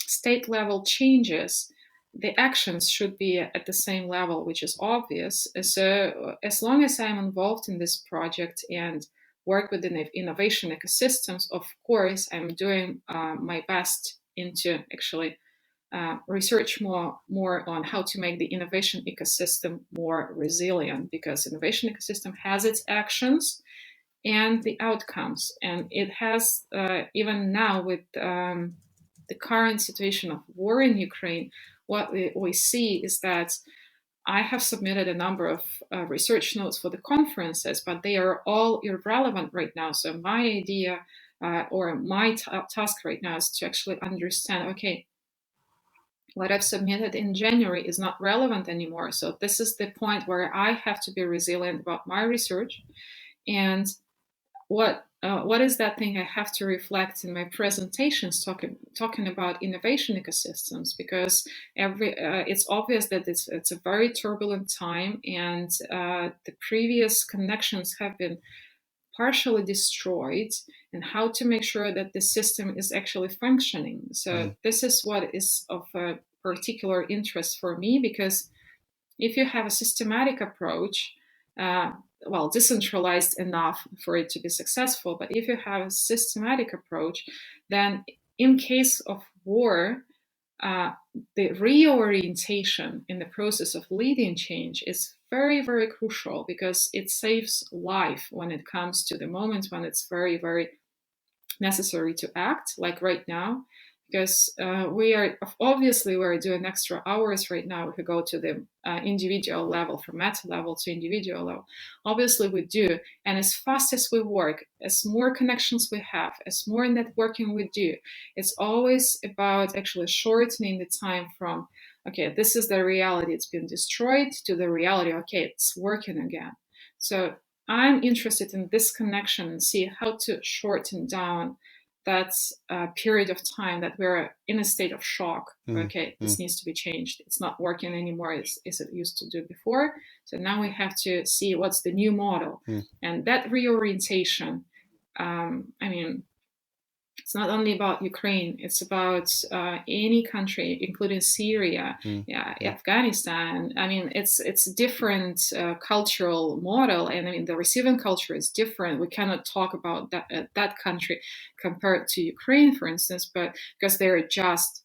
state level changes, the actions should be at the same level, which is obvious. So as long as I'm involved in this project and work within innovation ecosystems, of course, I'm doing my best into actually research more on how to make the innovation ecosystem more resilient, because innovation ecosystem has its actions and the outcomes, and it has even now with the current situation of war in Ukraine, what we see is that I have submitted a number of research notes for the conferences, but they are all irrelevant right now. So my idea or my task right now is to actually understand, okay, what I've submitted in January is not relevant anymore. So this is the point where I have to be resilient about my research, and what is that thing I have to reflect in my presentations talking about innovation ecosystems, because it's obvious that it's a very turbulent time, and the previous connections have been partially destroyed, and how to make sure that the system is actually functioning. So this is what is of a particular interest for me, because if you have a systematic approach, well, decentralized enough for it to be successful, but if you have a systematic approach, then in case of war, the reorientation in the process of leading change is very, very crucial, because it saves life when it comes to the moment when it's very, very necessary to act, like right now. Because we're doing extra hours right now if we go to the individual level, from meta level to individual level. Obviously we do, and as fast as we work, as more connections we have, as more networking we do, it's always about actually shortening the time from, okay, this is the reality, it's been destroyed, to the reality, okay, it's working again. So I'm interested in this connection and see how to shorten down that period of time that we're in a state of shock. Okay, this needs to be changed. It's not working anymore as it used to do before. So now we have to see what's the new model. And that reorientation, I mean, it's not only about Ukraine, it's about any country, including Syria, Afghanistan. I mean, it's a different cultural model, and I mean, the receiving culture is different. We cannot talk about that country compared to Ukraine, for instance, but because they're just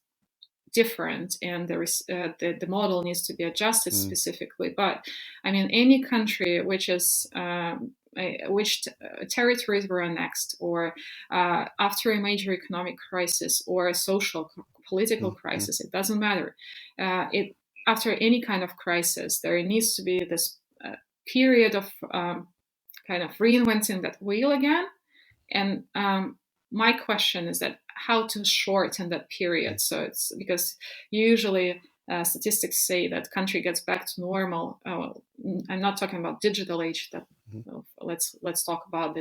different, and the model needs to be adjusted specifically. But I mean, any country which is which territories were annexed, or after a major economic crisis or a social political crisis, it doesn't matter. After any kind of crisis, there needs to be this period of kind of reinventing that wheel again. And my question is that how to shorten that period. So it's because usually statistics say that country gets back to normal. I'm not talking about digital age. That let's talk about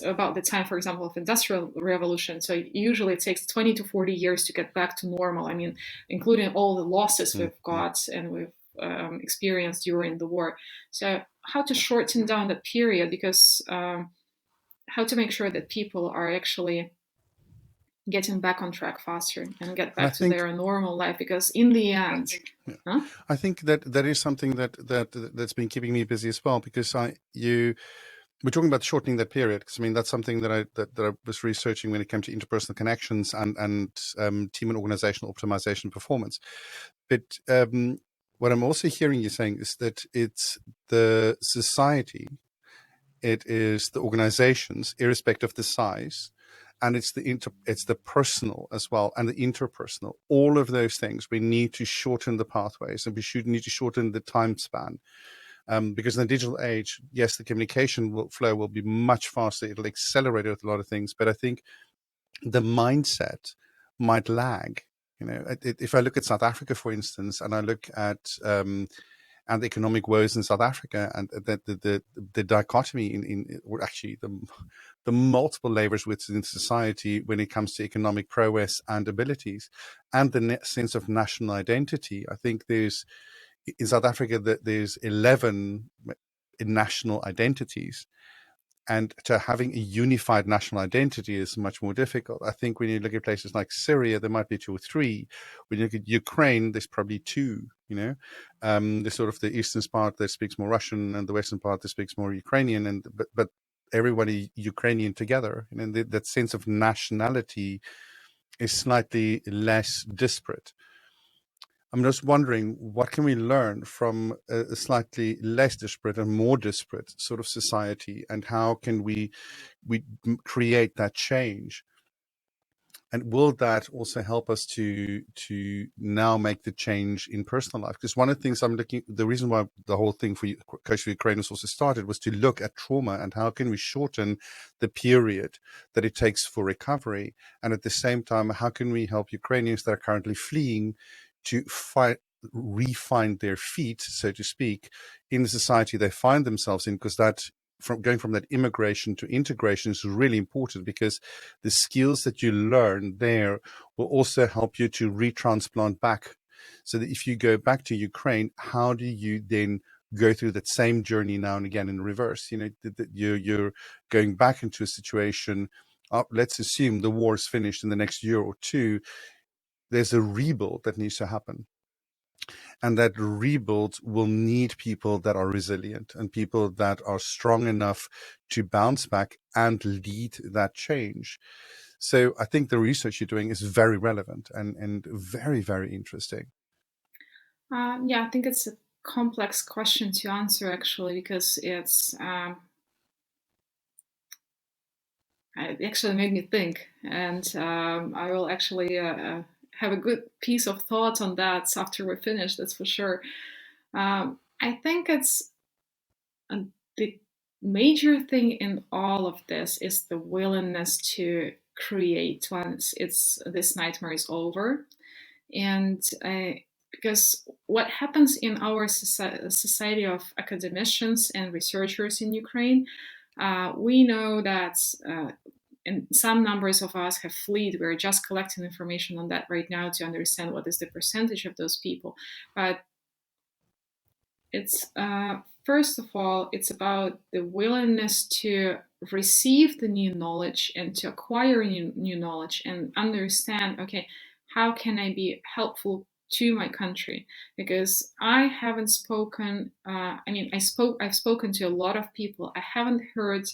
about the time, for example, of industrial revolution. So usually it takes 20 to 40 years to get back to normal. I mean, including all the losses we've got and we've experienced during the war. So how to shorten down that period, because how to make sure that people are actually getting back on track faster and get back to their normal life, because in the end, I think that is something that's been keeping me busy as well, because we're talking about shortening that period, because I mean that's something that I was researching when it came to interpersonal connections and team and organizational optimization performance. But what I'm also hearing you saying is that it's the society, it is the organizations, irrespective of the size, and it's the personal as well, and the interpersonal. All of those things, we need to shorten the pathways, and we need to shorten the time span. Because in the digital age, yes, the communication flow will be much faster. It'll accelerate with a lot of things, but I think the mindset might lag. You know, if I look at South Africa, for instance, and I look at and the economic woes in South Africa, and the dichotomy or actually the multiple layers within society when it comes to economic prowess and abilities, and the sense of national identity. I think there's in South Africa that there's 11 national identities, and to having a unified national identity is much more difficult. I think when you look at places like Syria, there might be 2 or 3. When you look at Ukraine, there's probably 2. You know, there's sort of the eastern part that speaks more Russian, and the western part that speaks more Ukrainian, but everybody Ukrainian together. And that sense of nationality is slightly less disparate. I'm just wondering, what can we learn from a slightly less disparate and more disparate sort of society, and how can we create that change? And will that also help us to now make the change in personal life? Because one of the things the reason why the whole thing for Coach for Ukraine was also started was to look at trauma and how can we shorten the period that it takes for recovery. And at the same time, how can we help Ukrainians that are currently fleeing to refine their feet, so to speak, in the society they find themselves in, because going from that immigration to integration is really important, because the skills that you learn there will also help you to retransplant back. So that if you go back to Ukraine, how do you then go through that same journey now and again in reverse. You're going back into a situation. Let's assume the war is finished in the next year or two. There's a rebuild that needs to happen. And that rebuild will need people that are resilient and people that are strong enough to bounce back and lead that change. So I think the research you're doing is very relevant and very, very interesting. Yeah, I think it's a complex question to answer, actually, because it actually made me think, and I will actually have a good piece of thought on that after we finish, that's for sure. I think it's the major thing in all of this is the willingness to create once this nightmare is over. And because what happens in our society of academicians and researchers in Ukraine, we know that and some numbers of us have fled. We're just collecting information on that right now to understand what is the percentage of those people. But it's first of all, it's about the willingness to receive the new knowledge and to acquire new knowledge and understand, okay, how can I be helpful to my country? Because I haven't spoken, I've spoken to a lot of people. I haven't heard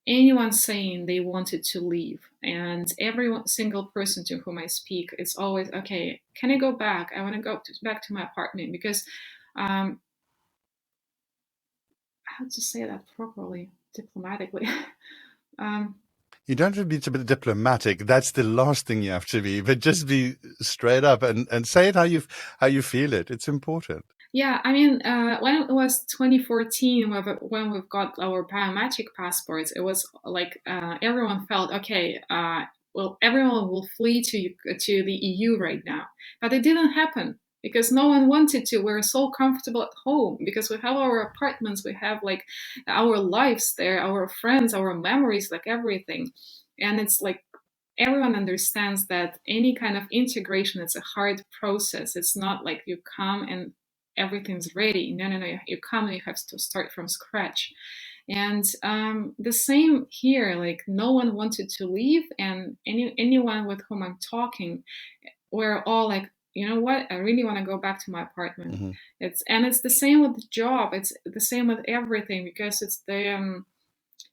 anyone saying they wanted to leave. And every single person to whom I speak, it's always, okay, can I go back? I want to go back to my apartment, because how to say that properly, diplomatically. You don't have to be a bit diplomatic. That's the last thing you have to be, but just be straight up and say it how you feel it. It's important. Yeah, I mean, when it was 2014, when we've got our biometric passports, it was like everyone felt, okay, well, everyone will flee to the EU right now. But it didn't happen because no one wanted to. We're so comfortable at home because we have our apartments, we have like our lives there, our friends, our memories, like everything. And it's like everyone understands that any kind of integration, it's a hard process. It's not like you come and everything's ready. No. You come and you have to start from scratch. And the same here, like no one wanted to leave, and anyone with whom I'm talking, we're all like, you know what, I really want to go back to my apartment. Mm-hmm. It's the same with the job. It's the same with everything, because it's the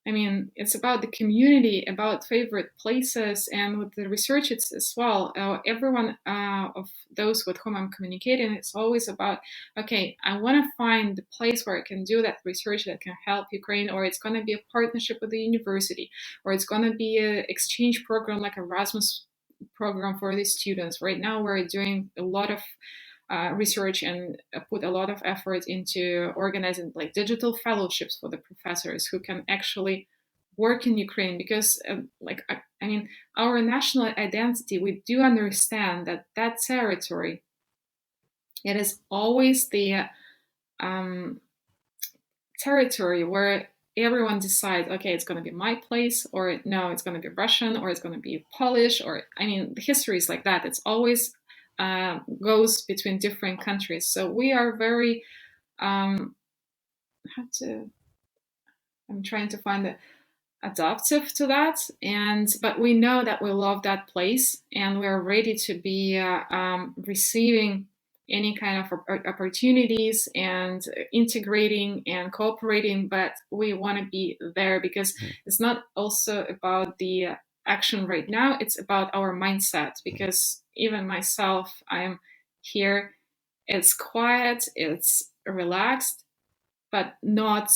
it's about the community, about favorite places, and with the research it's as well. Everyone of those with whom I'm communicating, it's always about, okay, I want to find the place where I can do that research that can help Ukraine, or it's going to be a partnership with the university, or it's going to be an exchange program like Erasmus program for the students. Right now, we're doing a lot of research and put a lot of effort into organizing like digital fellowships for the professors who can actually work in Ukraine, because our national identity, we do understand that that territory, it is always the territory where everyone decides, okay, it's going to be my place, or no, it's going to be Russian, or it's going to be Polish, or the history is like that. It's always goes between different countries. So we are very I'm trying to find the adaptive to that, but we know that we love that place, and we're ready to be receiving any kind of opportunities and integrating and cooperating, but we want to be there because it's not also about the action right now, it's about our mindset. Because even myself, I'm here, it's quiet, it's relaxed, but not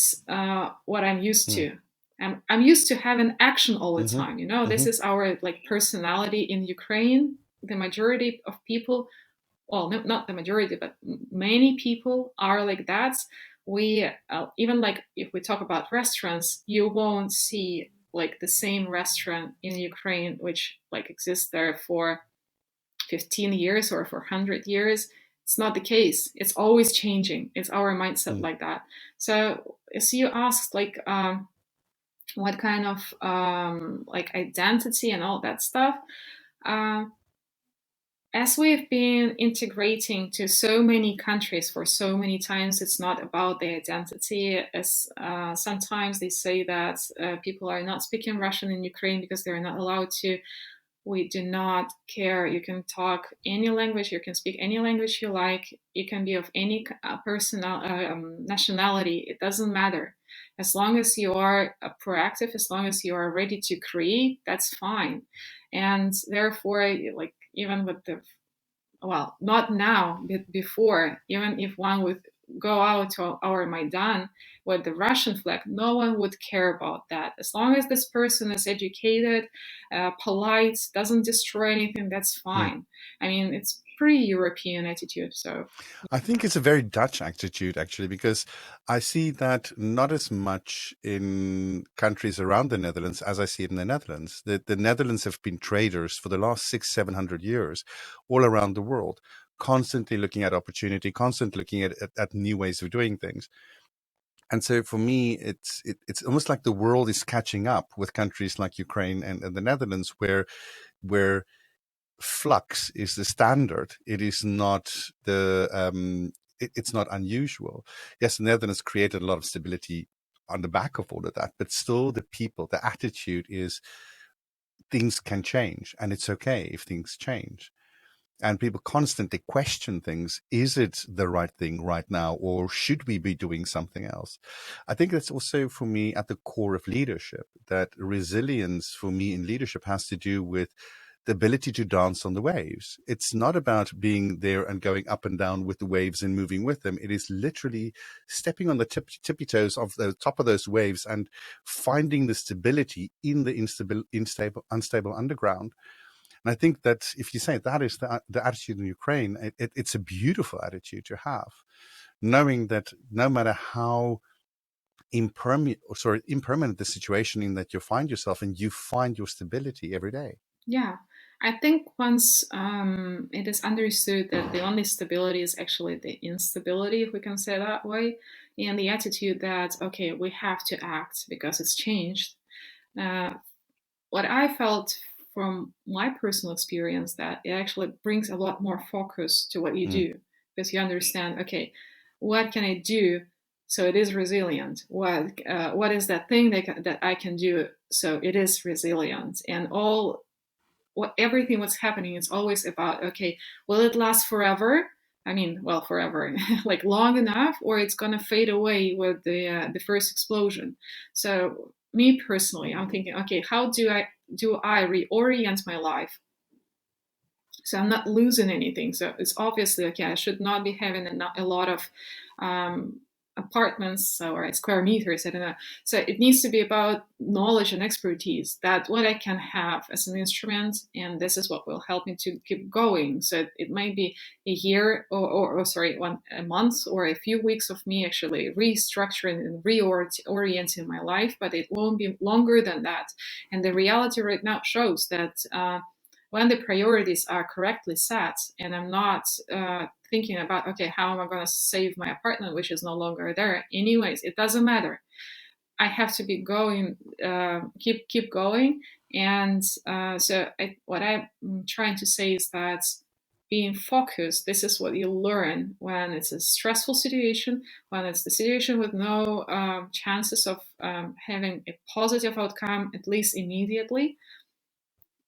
what I'm used to. I'm used to having action all the time. This is our like personality in Ukraine. The majority of people, well, not the majority, but many people are like that. We even like if we talk about restaurants, you won't see like the same restaurant in Ukraine which like exists there for 15 years or for 100 years. It's not the case. It's always changing. It's our mindset like that. So as you asked, like what kind of like identity and all that stuff, as we've been integrating to so many countries for so many times, it's not about the identity. As sometimes they say that people are not speaking Russian in Ukraine because they're not allowed to. We do not care. You can talk any language. You can speak any language you like. You can be of any nationality. It doesn't matter. As long as you are proactive, as long as you are ready to create, that's fine. And therefore, like even with the, well, not now, but before, even if one would go out to our Maidan with the Russian flag, no one would care about that. As long as this person is educated, polite, doesn't destroy anything, that's fine. I mean, it's pretty European attitude. So I think it's a very Dutch attitude, actually, because I see that not as much in countries around the Netherlands as I see it in the Netherlands. The Netherlands have been traders for the last 600-700 years all around the world, constantly looking at opportunity, constantly looking at new ways of doing things. And so for me, it's almost like the world is catching up with countries like Ukraine and the Netherlands, where flux is the standard. It is not it's not unusual. Yes, the Netherlands created a lot of stability on the back of all of that, but still the people, the attitude is things can change, and it's okay if things change. And people constantly question things. Is it the right thing right now, or should we be doing something else? I think that's also, for me, at the core of leadership, that resilience for me in leadership has to do with the ability to dance on the waves. It's not about being there and going up and down with the waves and moving with them. It is literally stepping on the tippy toes of the top of those waves and finding the stability in the unstable underground. And I think that if you say that is the attitude in Ukraine, it's a beautiful attitude to have, knowing that no matter how impermanent the situation in that you find yourself in, you find your stability every day. yeah, I think once it is understood that the only stability is actually the instability, if we can say that way, and the attitude that, okay, we have to act because it's changed. What I felt from my personal experience, that it actually brings a lot more focus to what you do, because you understand, okay, what can I do so it is resilient? What is that thing that I can do so it is resilient? And everything what's happening is always about, okay, will it last forever? I mean, well, forever, like long enough, or it's gonna fade away with the first explosion. So me personally, I'm thinking, okay, how do I reorient my life so I'm not losing anything? So it's obviously, okay, I should not be having a lot of apartments or square meters, I don't know. So it needs to be about knowledge and expertise, that what I can have as an instrument, and this is what will help me to keep going. So it might be a year or sorry, a month or a few weeks of me actually restructuring and reorienting my life, but it won't be longer than that. And the reality right now shows that when the priorities are correctly set, and I'm not thinking about, okay, how am I going to save my apartment, which is no longer there anyways, it doesn't matter. I have to be going, keep going. And what I'm trying to say is that being focused, this is what you learn when it's a stressful situation, when it's the situation with no chances of having a positive outcome, at least immediately.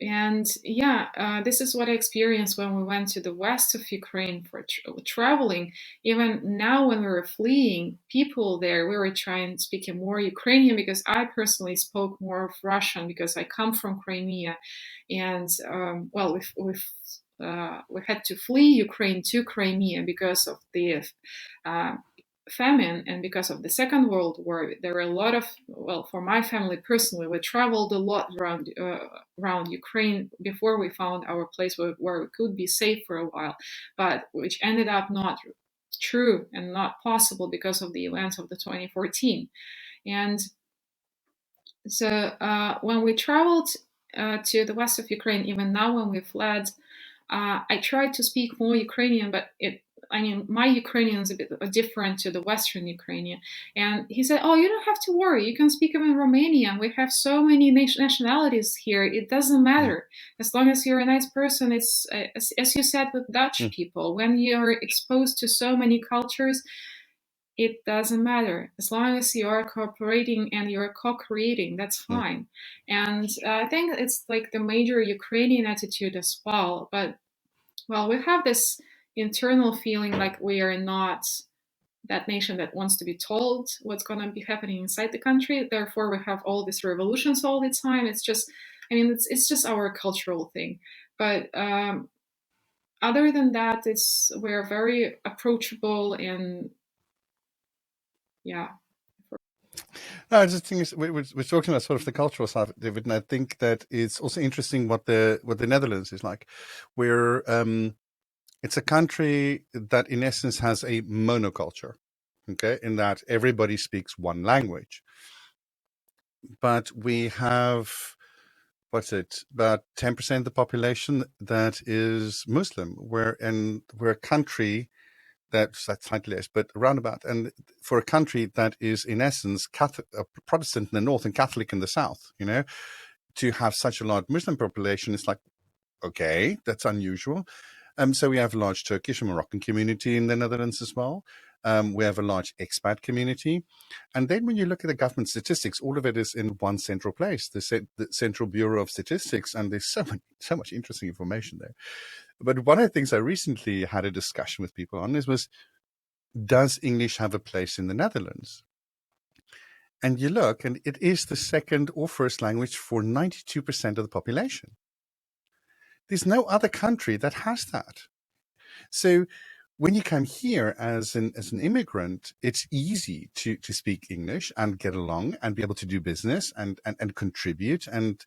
And yeah, this is what I experienced when we went to the west of Ukraine for traveling. Even now, when we were fleeing, people there, we were trying to speak more Ukrainian, because I personally spoke more of Russian because I come from Crimea. And well, we had to flee Ukraine to Crimea because of the famine and because of the Second World War. There were a lot of, well, for my family personally, we traveled a lot around Ukraine before we found our place where we could be safe for a while, but which ended up not true and not possible because of the events of the 2014. And so when we traveled to the west of Ukraine, even now when we fled, I tried to speak more Ukrainian, but my Ukrainian is a bit different to the Western Ukrainian. And he said, oh, you don't have to worry. You can speak even Romanian. We have so many nationalities here. It doesn't matter. As long as you're a nice person. It's, as you said, with Dutch people, when you're exposed to so many cultures, it doesn't matter. As long as you are cooperating and you're co-creating, that's fine. And I think it's like the major Ukrainian attitude as well. But, well, we have this internal feeling like we are not that nation that wants to be told what's going to be happening inside the country. Therefore, we have all these revolutions all the time. It's just, I mean, it's just our cultural thing. But other than that, we're very approachable and yeah. No, I just think we're talking about sort of the cultural side of it, and I think that it's also interesting what the Netherlands is like, where it's a country that in essence has a monoculture, okay, in that everybody speaks one language, but we have about 10% of the population that is Muslim. We're a country that's slightly less, but around about. And for a country that is, in essence, Catholic, Protestant in the north and Catholic in the south, to have such a large Muslim population is like, okay, that's unusual. So we have a large Turkish and Moroccan community in the Netherlands as well. We have a large expat community. And then when you look at the government statistics, all of it is in one central place, the Central Bureau of Statistics, and there's so much interesting information there. But one of the things I recently had a discussion with people on was, does English have a place in the Netherlands? And you look, and it is the second or first language for 92% of the population. There's no other country that has that. So when you come here as an immigrant, it's easy to speak English and get along and be able to do business and contribute and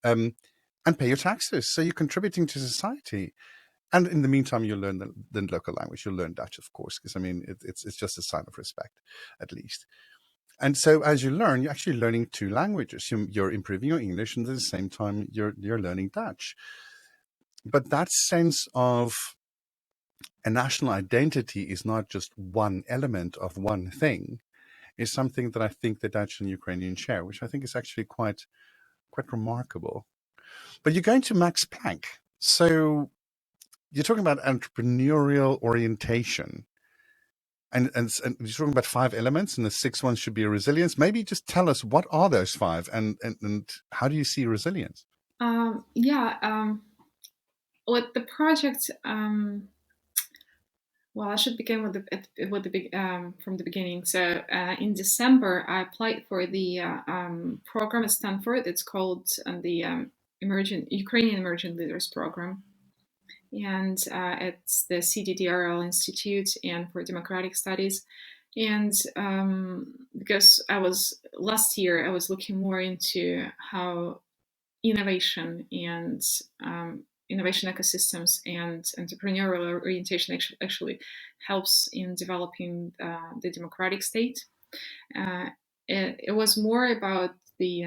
pay your taxes. So you're contributing to society. And in the meantime, you'll learn the local language. You'll learn Dutch, of course, because, I mean, it's just a sign of respect, at least. And so as you learn, you're actually learning two languages. You're improving your English, and at the same time, you're learning Dutch. But that sense of a national identity is not just one element of one thing. It's something that I think the Dutch and Ukrainians share, which I think is actually quite remarkable. But you're going to Max Planck. So you're talking about entrepreneurial orientation, and you're talking about 5 elements, and the 6th one should be resilience. Maybe just tell us, what are those 5, and how do you see resilience? With the project, well, I should begin with from the beginning. So in December, I applied for the program at Stanford. It's called the Ukrainian Emerging Leaders Program. And it's the CDDRL Institute and for Democratic Studies. And because last year, I was looking more into how innovation and innovation ecosystems and entrepreneurial orientation actually helps in developing the democratic state. It was more about the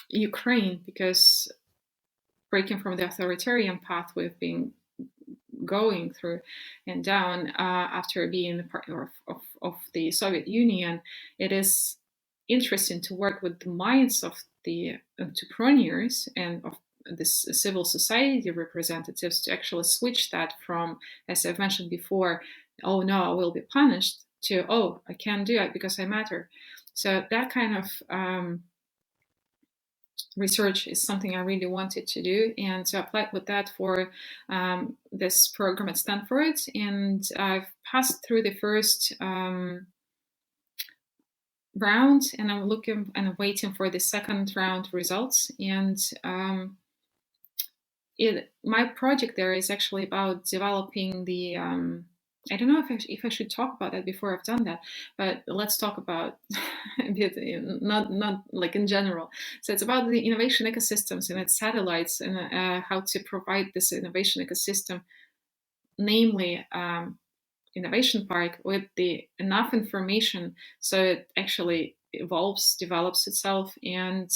Ukraine, because breaking from the authoritarian path we've been going through and down after being part of the Soviet Union, it is interesting to work with the minds of the entrepreneurs and of this civil society representatives to actually switch that from, as I've mentioned before, oh no, I will be punished, to, oh, I can do it because I matter. So that kind of research is something I really wanted to do, and so I applied with that for this program at Stanford, and I've passed through the first round, and I'm looking and waiting for the second round results. And my project there is actually about developing the I don't know if I should talk about that before I've done that, but let's talk about a bit, not like in general. So it's about the innovation ecosystems and its satellites, and how to provide this innovation ecosystem, namely innovation park, with the enough information so it actually develops itself, and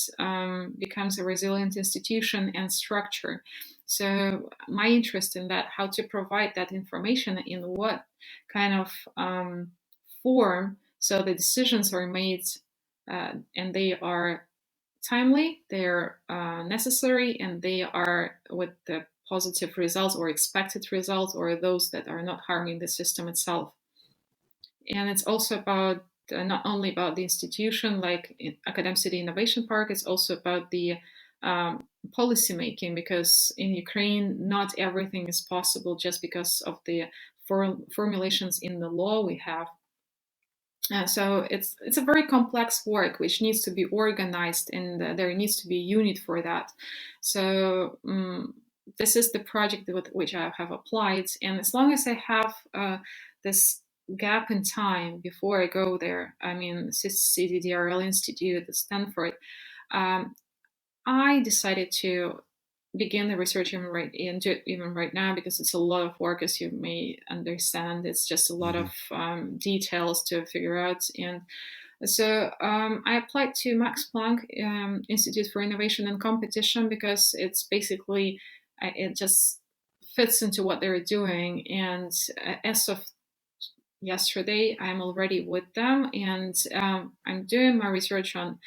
becomes a resilient institution and structure. So my interest in that, how to provide that information in what kind of form, so the decisions are made and they are timely, they're necessary, and they are with the positive results or expected results, or those that are not harming the system itself. And it's also about not only about the institution like in Academic City Innovation Park, it's also about the policy making, because in Ukraine, not everything is possible just because of the formulations in the law we have. So it's a very complex work which needs to be organized, and there needs to be a unit for that. So this is the project with which I have applied, and as long as I have this gap in time before I go there, I mean, CDDRL Institute at Stanford, I decided to begin the research even right now, because it's a lot of work, as you may understand. It's just a lot of details to figure out. And so I applied to Max Planck Institute for Innovation and Competition, because it's basically, it just fits into what they're doing. And as of yesterday, I'm already with them, and I'm doing my research on,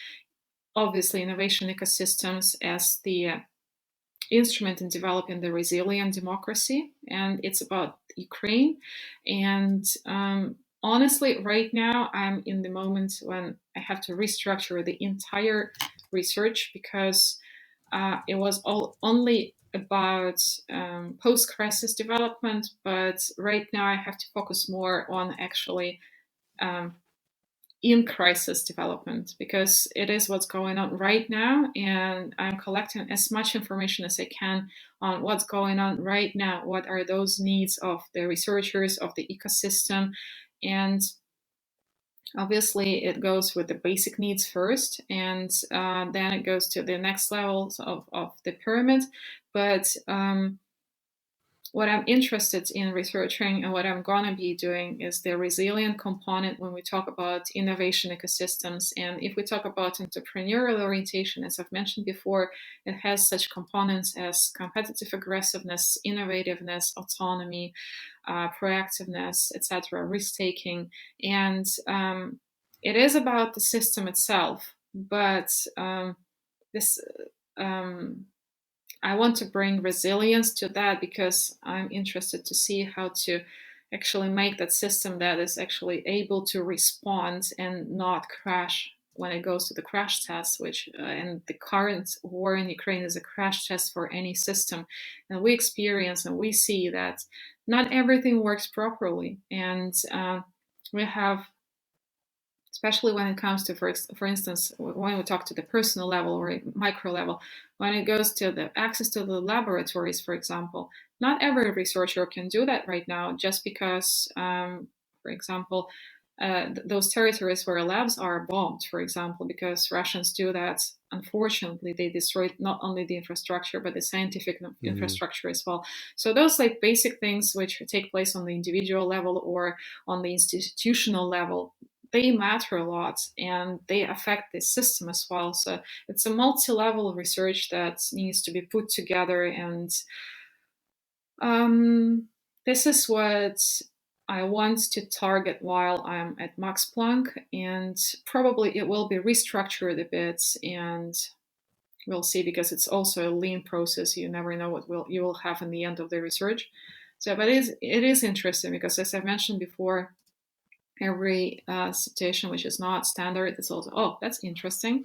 obviously, innovation ecosystems as the instrument in developing the resilient democracy, and it's about Ukraine. And honestly, right now I'm in the moment when I have to restructure the entire research, because it was all only about post-crisis development, but right now I have to focus more on actually in crisis development, because it is what's going on right now, and I'm collecting as much information as I can on what's going on right now, what are those needs of the researchers, of the ecosystem. And obviously it goes with the basic needs first, and then it goes to the next levels of the pyramid. But what I'm interested in researching and what I'm going to be doing is the resilient component when we talk about innovation ecosystems. And if we talk about entrepreneurial orientation, as I've mentioned before, it has such components as competitive aggressiveness, innovativeness, autonomy, proactiveness, etc., risk taking. And it is about the system itself, but this. I want to bring resilience to that, because I'm interested to see how to actually make that system that is actually able to respond and not crash when it goes to the crash test, which and the current war in Ukraine is a crash test for any system. And we experience and we see that not everything works properly. And we have, especially when it comes to, for instance, when we talk to the personal level or micro level, when it goes to the access to the laboratories, for example, not every researcher can do that right now, just because, for example, those territories where labs are bombed, for example, because Russians do that. Unfortunately, they destroyed not only the infrastructure, but the scientific infrastructure as well. So those like basic things which take place on the individual level or on the institutional level, they matter a lot, and they affect the system as well. So it's a multi-level research that needs to be put together, and this is what I want to target while I'm at Max Planck, and probably it will be restructured a bit, and we'll see, because it's also a lean process. You never know what you will have in the end of the research. So, but it is interesting, because as I mentioned before, every situation which is not standard, it's also, oh, that's interesting,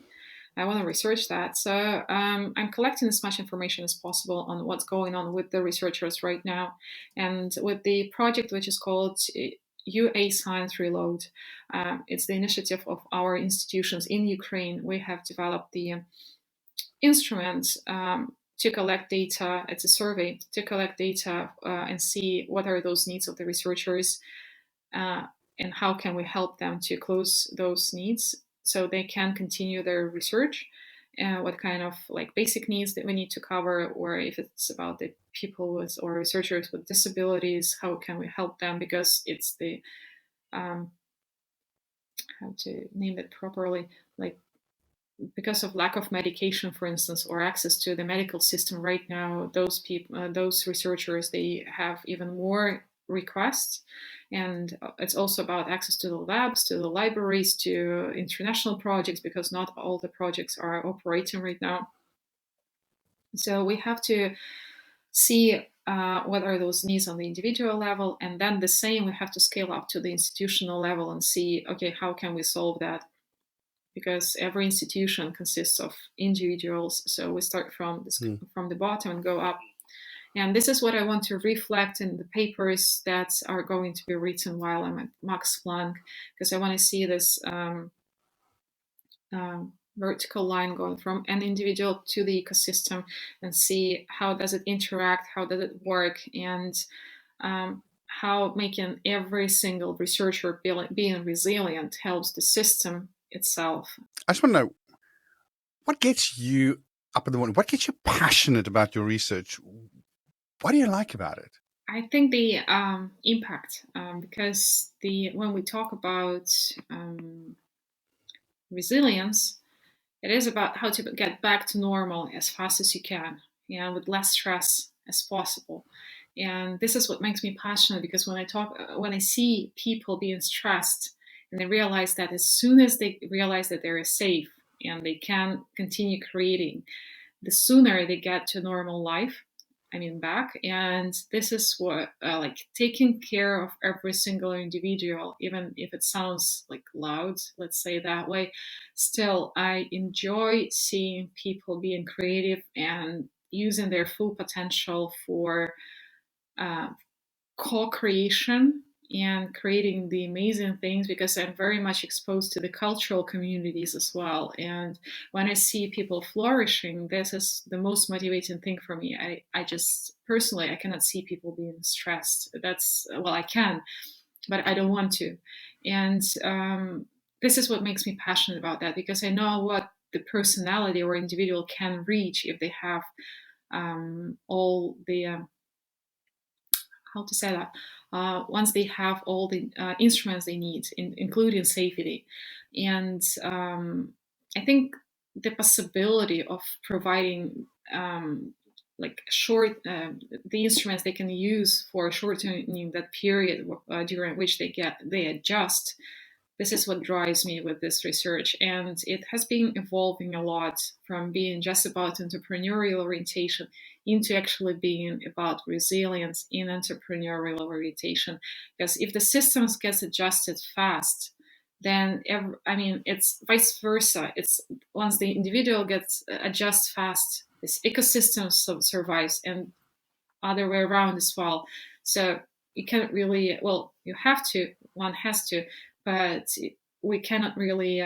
I want to research that. So I'm collecting as much information as possible on what's going on with the researchers right now. And with the project which is called UA Science Reload, it's the initiative of our institutions in Ukraine. We have developed the instrument to collect data. It's a survey to collect data and see what are those needs of the researchers, and how can we help them to close those needs so they can continue their research, and what kind of like basic needs that we need to cover, or if it's about the people with or researchers with disabilities, how can we help them, because it's the how to name it properly, like because of lack of medication, for instance, or access to the medical system right now, those people, those researchers, they have even more requests. And it's also about access to the labs, to the libraries, to international projects, because not all the projects are operating right now. So we have to see what are those needs on the individual level, and then the same, we have to scale up to the institutional level and see, okay, how can we solve that? Because every institution consists of individuals, so we start from the bottom and go up. And this is what I want to reflect in the papers that are going to be written while I'm at Max Planck, because I want to see this vertical line going from an individual to the ecosystem, and see how does it interact, how does it work, and how making every single researcher being resilient helps the system itself. I just want to know, what gets you up in the morning? What gets you passionate about your research? What do you like about it? I think the impact, because when we talk about resilience, it is about how to get back to normal as fast as you can, and with less stress as possible. And this is what makes me passionate, because when I see people being stressed, and they realize that as soon as they realize that they're safe and they can continue creating, the sooner they get to normal life, back. And this is what, like, taking care of every single individual, even if it sounds like loud, let's say that way, still, I enjoy seeing people being creative and using their full potential for co-creation and creating the amazing things, because I'm very much exposed to the cultural communities as well. And when I see people flourishing, this is the most motivating thing for me. I just personally, I cannot see people being stressed. I can, but I don't want to. And this is what makes me passionate about that, because I know what the personality or individual can reach if they have all the how to say that, once they have all the instruments they need, including safety. And I think the possibility of providing like the instruments they can use for shortening that period during which they adjust. This is what drives me with this research, and it has been evolving a lot from being just about entrepreneurial orientation into actually being about resilience in entrepreneurial orientation. Because if the systems gets adjusted fast, then it's vice versa. It's once the individual gets adjust fast, this ecosystem survives, and other way around as well. So you can't really, one has to, but we cannot really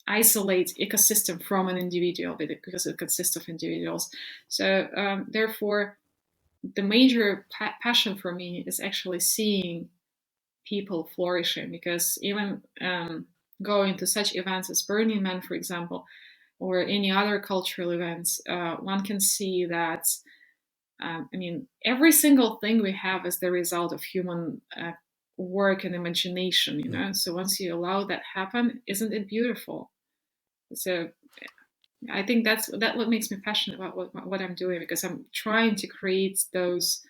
isolate ecosystem from an individual, because it consists of individuals. So therefore, the major passion for me is actually seeing people flourishing, because even going to such events as Burning Man, for example, or any other cultural events, one can see that every single thing we have is the result of human work and imagination, you know. So once you allow that happen, isn't it beautiful? So I think that's what makes me passionate about what I'm doing, because I'm trying to create those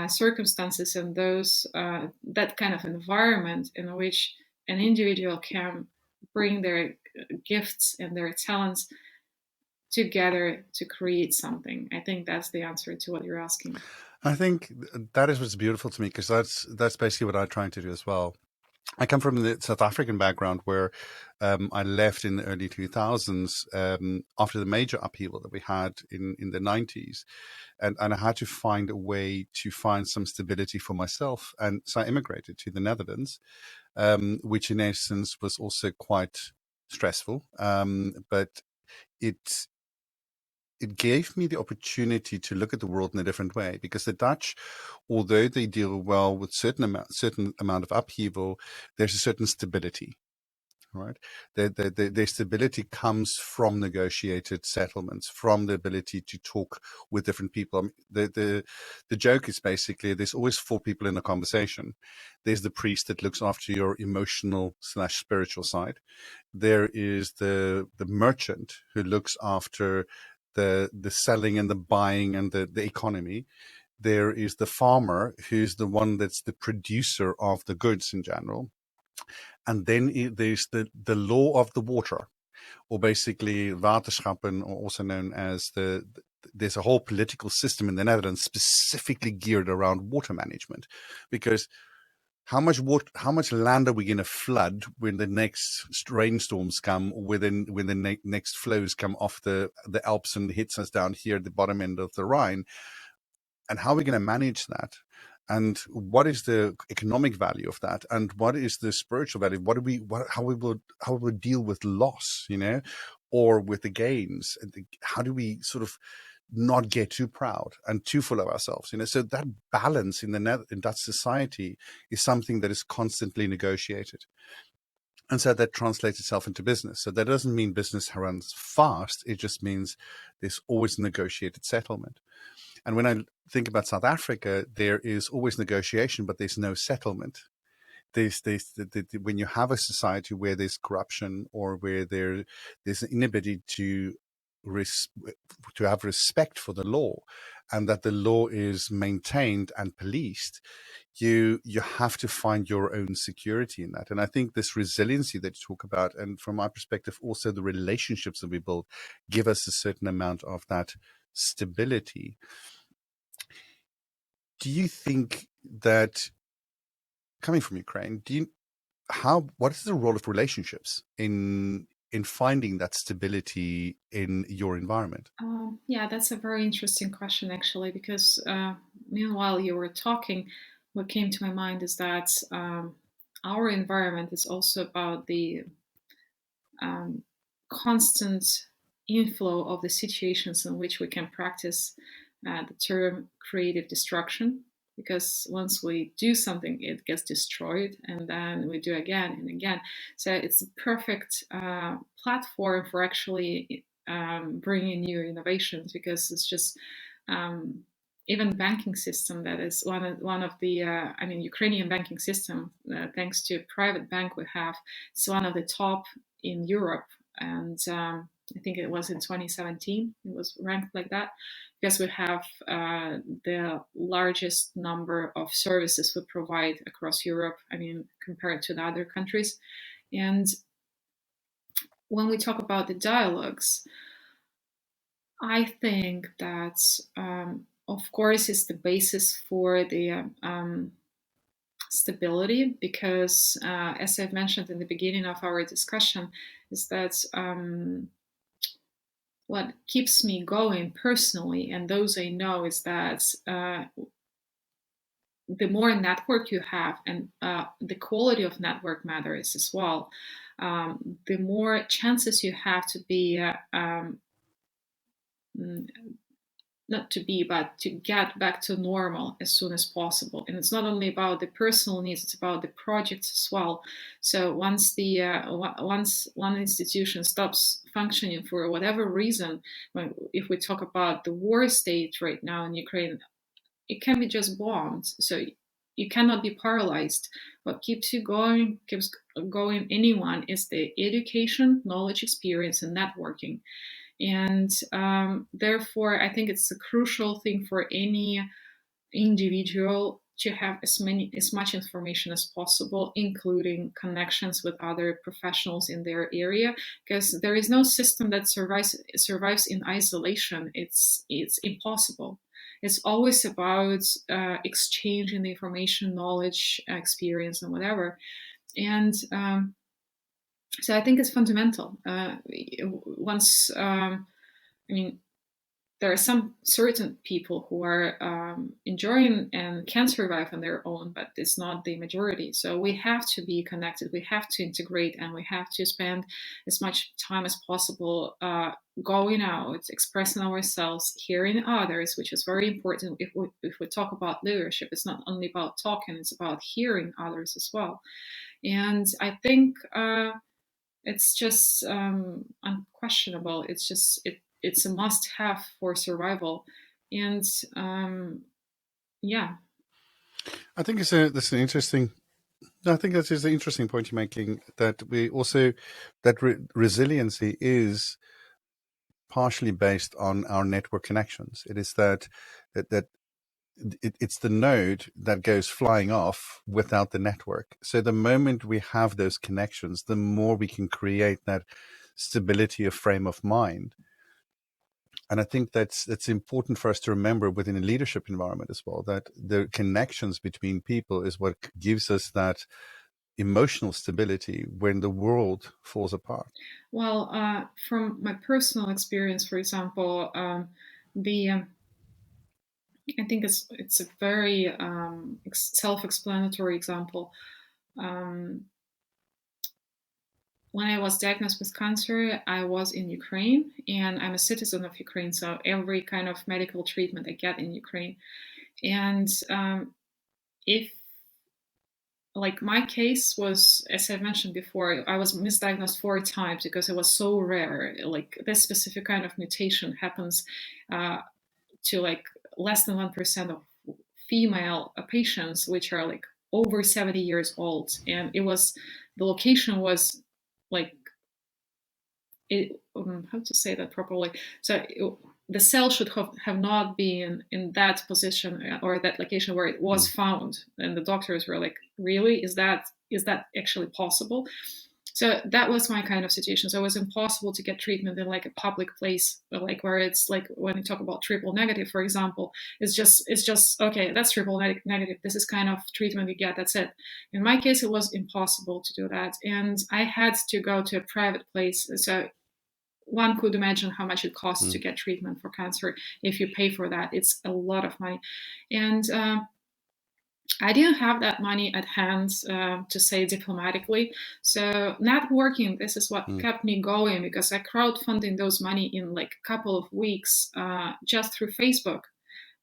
circumstances and those that kind of environment in which an individual can bring their gifts and their talents together to create something. I think that's the answer to what you're asking. I think that is what's beautiful to me, because that's basically what I'm trying to do as well. I come from the South African background, where I left in the early 2000s after the major upheaval that we had in the 90s. And I had to find a way to find some stability for myself. And so I immigrated to the Netherlands, which in essence was also quite stressful. But it gave me the opportunity to look at the world in a different way, because the Dutch, although they deal well with certain amount of upheaval, there's a certain stability. right? Their stability comes from negotiated settlements, from the ability to talk with different people. I mean, the joke is basically there's always four people in a conversation. There's the priest that looks after your emotional / spiritual side. There is the merchant who looks after the selling and the buying and the economy. There is the farmer who's the one that's the producer of the goods in general. And then there's the law of the water, or basically waterschappen, or also known as there's a whole political system in the Netherlands specifically geared around water management, because how much land are we going to flood when the next rainstorms come, or when the next flows come off the Alps and hits us down here at the bottom end of the Rhine? And how are we going to manage that? And what is the economic value of that? And what is the spiritual value? How we will deal with loss, or with the gains? How do we sort of not get too proud and too full of ourselves? So that balance in that society is something that is constantly negotiated. And so that translates itself into business. So that doesn't mean business runs fast. It just means there's always negotiated settlement. And when I think about South Africa, there is always negotiation, but there's no settlement. When you have a society where there's corruption, or where there's an inability to have respect for the law, and that the law is maintained and policed, you have to find your own security in that. And I think this resiliency that you talk about, and from my perspective, also the relationships that we build, give us a certain amount of that stability. Do you think that, coming from Ukraine, what is the role of relationships in finding that stability in your environment? Yeah, that's a very interesting question, actually, because meanwhile you were talking, what came to my mind is that our environment is also about the constant inflow of the situations in which we can practice the term creative destruction, because once we do something, it gets destroyed, and then we do again and again. So it's a perfect platform for actually bringing new innovations, because it's just even banking system, that is one of the Ukrainian banking system, thanks to a private bank we have, it's one of the top in Europe. And I think it was in 2017 it was ranked like that, because we have the largest number of services we provide across Europe, compared to the other countries. And when we talk about the dialogues, I think that of course is the basis for the stability, because as I've mentioned in the beginning of our discussion, is that what keeps me going personally, and those I know, is that the more network you have, and the quality of network matters as well, the more chances you have to be but to get back to normal as soon as possible. And it's not only about the personal needs, it's about the projects as well. So once once one institution stops functioning for whatever reason, if we talk about the war state right now in Ukraine, it can be just bombed. So you cannot be paralyzed. What keeps going anyone is the education, knowledge, experience, and networking. And therefore, I think it's a crucial thing for any individual to have as much information as possible, including connections with other professionals in their area, because there is no system that survives in isolation. It's impossible. It's always about exchanging the information, knowledge, experience, and whatever. And so I think it's fundamental. There are some certain people who are enjoying and can survive on their own, but it's not the majority. So we have to be connected, we have to integrate, and we have to spend as much time as possible going out, expressing ourselves, hearing others, which is very important. If we talk about leadership, it's not only about talking, it's about hearing others as well. And I think it's just unquestionable. It's just it's a must-have for survival, and yeah. I think that's an interesting. I think that is an interesting point you're making. That we also that resiliency is partially based on our network connections. It is that it's the node that goes flying off without the network. So the moment we have those connections, the more we can create that stability of frame of mind. And I think that's important for us to remember within a leadership environment as well, that the connections between people is what gives us that emotional stability when the world falls apart. Well, from my personal experience, for example, the I think it's a very self-explanatory example. When I was diagnosed with cancer, I was in Ukraine, and I'm a citizen of Ukraine, so every kind of medical treatment I get in Ukraine. And if, like, my case was, as I mentioned before, I was misdiagnosed 4 times because it was so rare. Like, this specific kind of mutation happens to like less than 1% of female patients, which are like over 70 years old. And it was, the location was like, it, how to say that properly? So the cell should have not been in that position or that location where it was found. And the doctors were like, really? Is that actually possible? So that was my kind of situation. So it was impossible to get treatment in like a public place, like where it's like when you talk about triple negative, for example, it's just okay, that's triple negative. This is kind of treatment you get. That's it. In my case, it was impossible to do that, and I had to go to a private place. So one could imagine how much it costs to get treatment for cancer. If you pay for that, it's a lot of money, and I didn't have that money at hand, to say diplomatically. So networking, this is what kept me going, because I crowdfunding those money in like a couple of weeks, just through Facebook,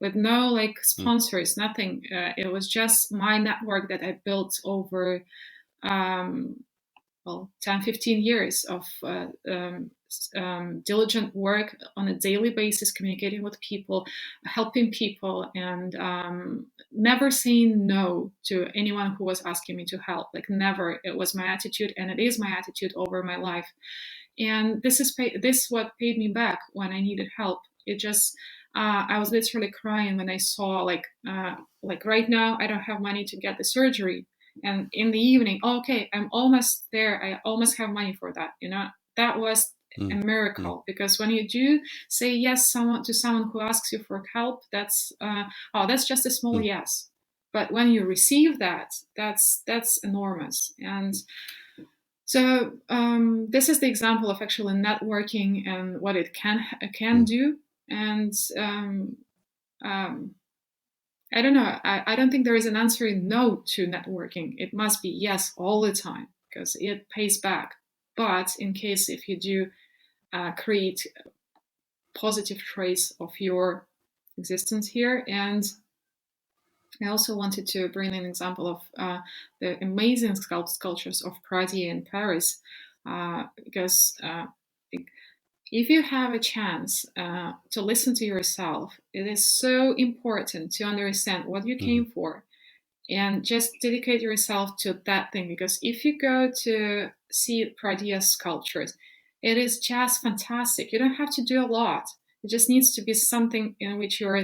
with no like sponsors, nothing. It was just my network that I built over 10, 15 years of diligent work on a daily basis, communicating with people, helping people, and never saying no to anyone who was asking me to help. Like, never. It was my attitude, and it is my attitude over my life. And this is what paid me back when I needed help. It just I was literally crying when I saw like right now I don't have money to get the surgery, and in the evening, okay, I'm almost there, I almost have money for that. That was a miracle, because when you do say yes to someone who asks you for help, that's just a small yes. But when you receive that, that's enormous. And so this is the example of actually networking and what it can do. And I don't know. I don't think there is an answer in no to networking. It must be yes all the time, because it pays back. But in case if you do create positive trace of your existence here. And I also wanted to bring an example of the amazing sculptures of Pradier in Paris, because if you have a chance to listen to yourself, it is so important to understand what you came for, and just dedicate yourself to that thing. Because if you go to see Pradier's sculptures, it is just fantastic. You don't have to do a lot. It just needs to be something in which you're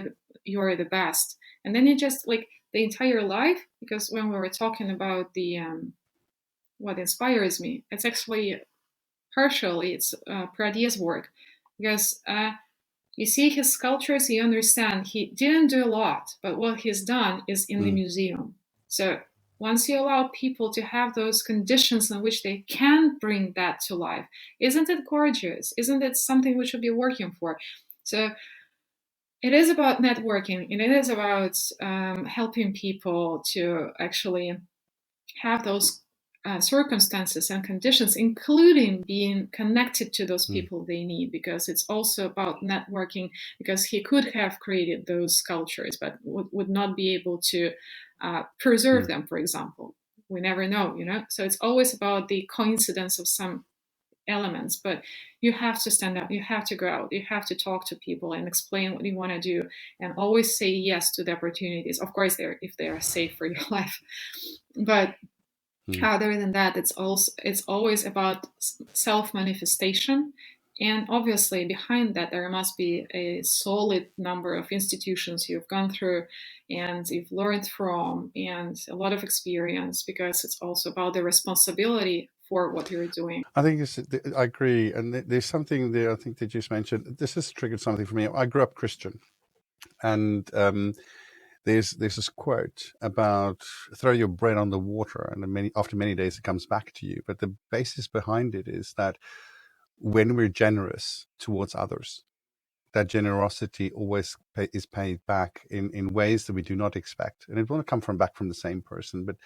the best. And then you just like the entire life, because when we were talking about the what inspires me, it's actually partially it's Pradier's work, because you see his sculptures, you understand he didn't do a lot, but what he's done is in the museum. So once you allow people to have those conditions in which they can bring that to life, isn't it gorgeous? Isn't it something we should be working for? So it is about networking, and it is about helping people to actually have those circumstances and conditions, including being connected to those people they need, because it's also about networking, because he could have created those sculptures but would not be able to preserve them, for example. We never know. So it's always about the coincidence of some elements, but you have to stand up, you have to go out, you have to talk to people and explain what you want to do, and always say yes to the opportunities, of course if they are safe for your life. But other than that, it's always about self-manifestation. And obviously behind that there must be a solid number of institutions you've gone through and you've learned from, and a lot of experience, because it's also about the responsibility for what you're doing. I think I agree, and there's something there. I think they just mentioned this has triggered something for me. I grew up Christian, and there's this quote about throw your bread on the water, and after many days it comes back to you. But the basis behind it is that when we're generous towards others, that generosity always is paid back in ways that we do not expect, and it won't come back from the same person. But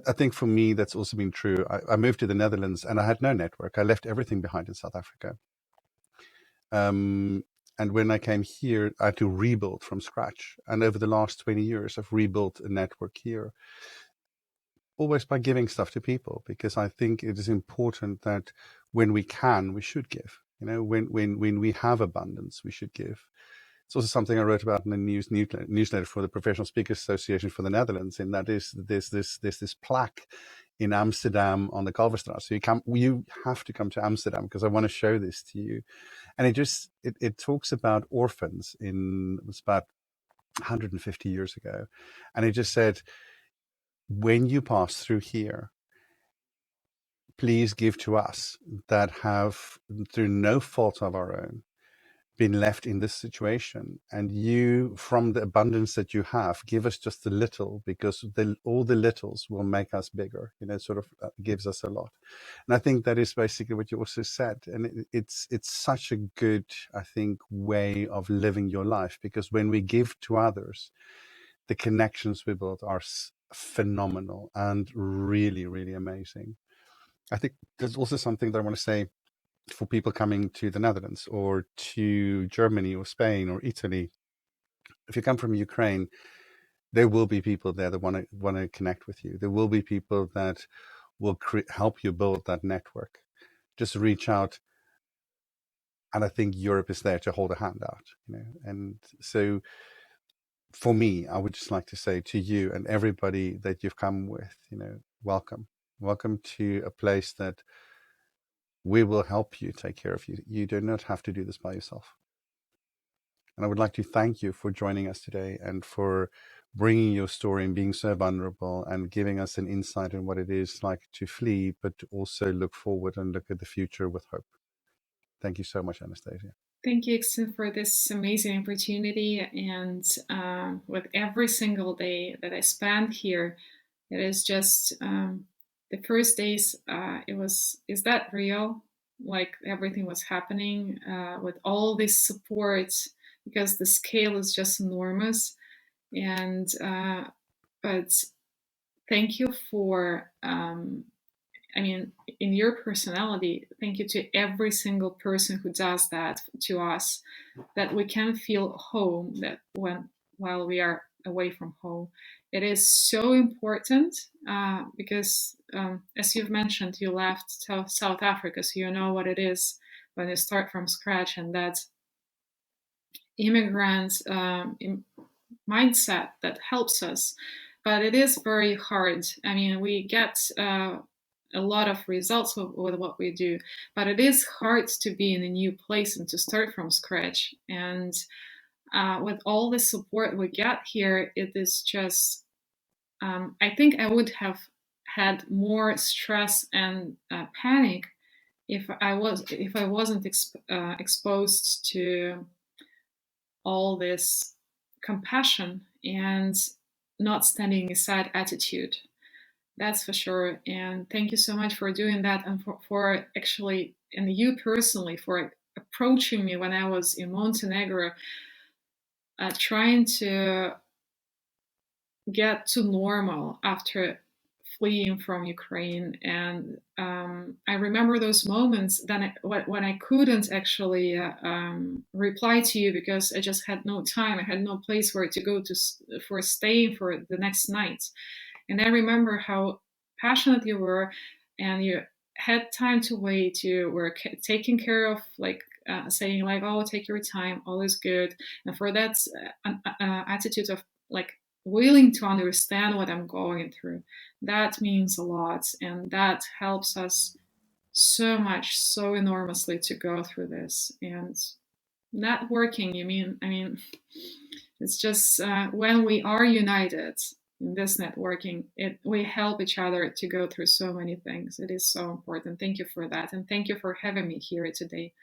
I think for me, that's also been true. I moved to the Netherlands and I had no network. I left everything behind in South Africa. And when I came here, I had to rebuild from scratch. And over the last 20 years, I've rebuilt a network here, always by giving stuff to people, because I think it is important that when we can, we should give. You know, when we have abundance, we should give. It's also something I wrote about in the newsletter for the Professional Speakers Association for the Netherlands, and that is there's this plaque in Amsterdam on the Kalverstraat. So you have to come to Amsterdam because I want to show this to you. And it talks about orphans it was about 150 years ago. And it just said, when you pass through here, please give to us that have, through no fault of our own, been left in this situation, and you, from the abundance that you have, give us just a little, because all the littles will make us bigger. You know, it sort of gives us a lot. And I think that is basically what you also said, and it's such a good, I think, way of living your life, because when we give to others, the connections we build are phenomenal and really, really amazing. I think there's also something that I want to say for people coming to the Netherlands or to Germany or Spain or Italy. If you come from Ukraine, there will be people there that want to connect with you. There will be people that will help you build that network. Just reach out, and I think Europe is there to hold a hand out. You know, and so for me, I would just like to say to you and everybody that you've come with, you know, welcome to a place that we will help you, take care of you. You do not have to do this by yourself. And I would like to thank you for joining us today and for bringing your story and being so vulnerable and giving us an insight in what it is like to flee, but to also look forward and look at the future with hope. Thank you so much, Anastasia. Thank you, Ixen, for this amazing opportunity. And with every single day that I spend here, it is just the first days, is that real? Like everything was happening with all this support, because the scale is just enormous. And but thank you for in your personality, thank you to every single person who does that to us, that we can feel home, that while we are away from home. It is so important because, as you've mentioned, you left South Africa, so you know what it is when you start from scratch, and that immigrant mindset that helps us. But it is very hard. I mean, we get a lot of results with what we do, but it is hard to be in a new place and to start from scratch. And with all the support we get here, it is just, I think I would have had more stress and panic if I wasn't exposed to all this compassion and not standing aside attitude. That's for sure. And thank you so much for doing that, and for actually, and you personally, for approaching me when I was in Montenegro, trying to get to normal after fleeing from Ukraine. And I remember those moments then when I couldn't actually reply to you because I just had no time. I had no place where to go for staying for the next night. And I remember how passionate you were, and had time to wait. You were taken care of, like saying like, oh, take your time, all is good. And for that attitude of like willing to understand what I'm going through, that means a lot. And that helps us so much, so enormously to go through this. And networking, I mean, it's just when we are united in this networking, we help each other to go through so many things. It is so important. Thank you for that. And thank you for having me here today.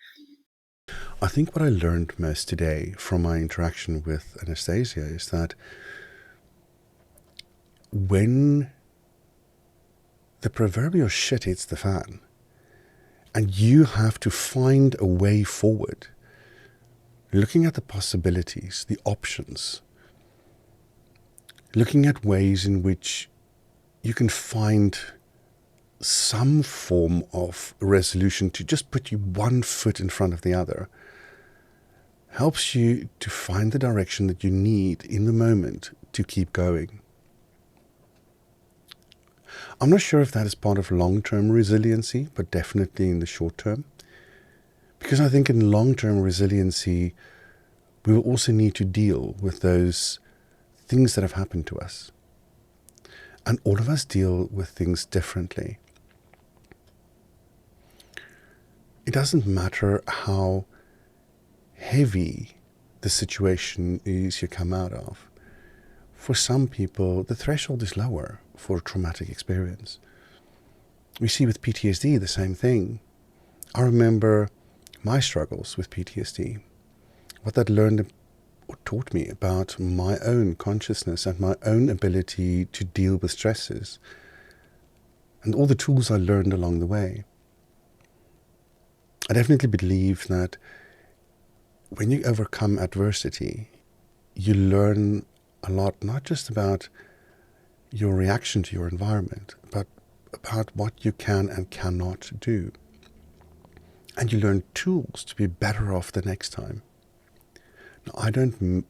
I think what I learned most today from my interaction with Anastasia is that when the proverbial shit hits the fan and you have to find a way forward, looking at the possibilities, the options, looking at ways in which you can find some form of resolution to just put you one foot in front of the other, helps you to find the direction that you need in the moment to keep going. I'm not sure if that is part of long-term resiliency, but definitely in the short term. Because I think in long-term resiliency, we will also need to deal with those things that have happened to us. And all of us deal with things differently. It doesn't matter how heavy the situation is you come out of. For some people, the threshold is lower for a traumatic experience. We see with PTSD the same thing. I remember my struggles with PTSD, what that learned or taught me about my own consciousness and my own ability to deal with stresses, and all the tools I learned along the way. I definitely believe that when you overcome adversity, you learn a lot, not just about your reaction to your environment, but about what you can and cannot do. And you learn tools to be better off the next time. Now, I don't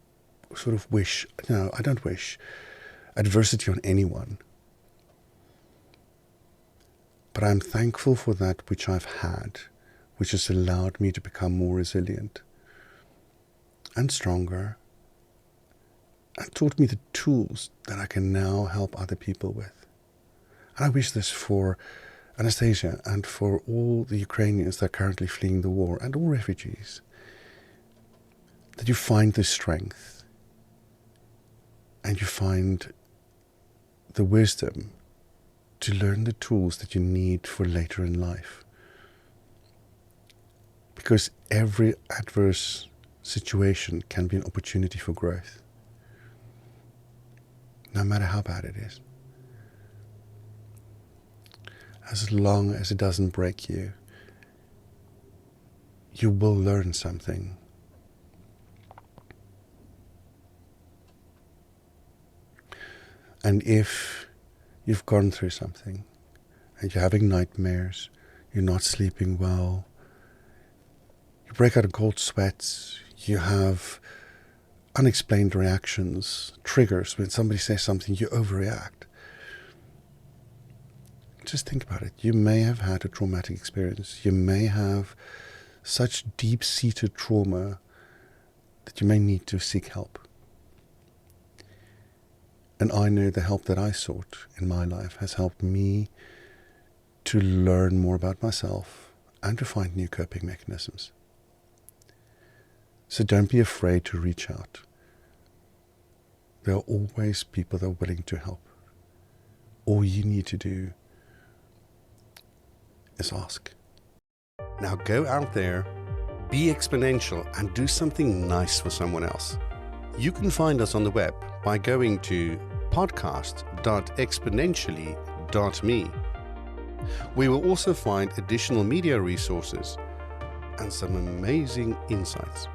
wish adversity on anyone. But I'm thankful for that which I've had, which has allowed me to become more resilient and stronger, and taught me the tools that I can now help other people with. And I wish this for Anastasia and for all the Ukrainians that are currently fleeing the war and all refugees, that you find the strength and you find the wisdom to learn the tools that you need for later in life. Because every adverse situation can be an opportunity for growth, no matter how bad it is. As long as it doesn't break you, you will learn something. And if you've gone through something and you're having nightmares, you're not sleeping well, you break out in cold sweats, you have unexplained reactions, triggers, when somebody says something, you overreact. Just think about it. You may have had a traumatic experience. You may have such deep-seated trauma that you may need to seek help. And I know the help that I sought in my life has helped me to learn more about myself and to find new coping mechanisms. So don't be afraid to reach out. There are always people that are willing to help. All you need to do is ask. Now go out there, be exponential, and do something nice for someone else. You can find us on the web by going to podcast.exponentially.me. We will also find additional media resources and some amazing insights.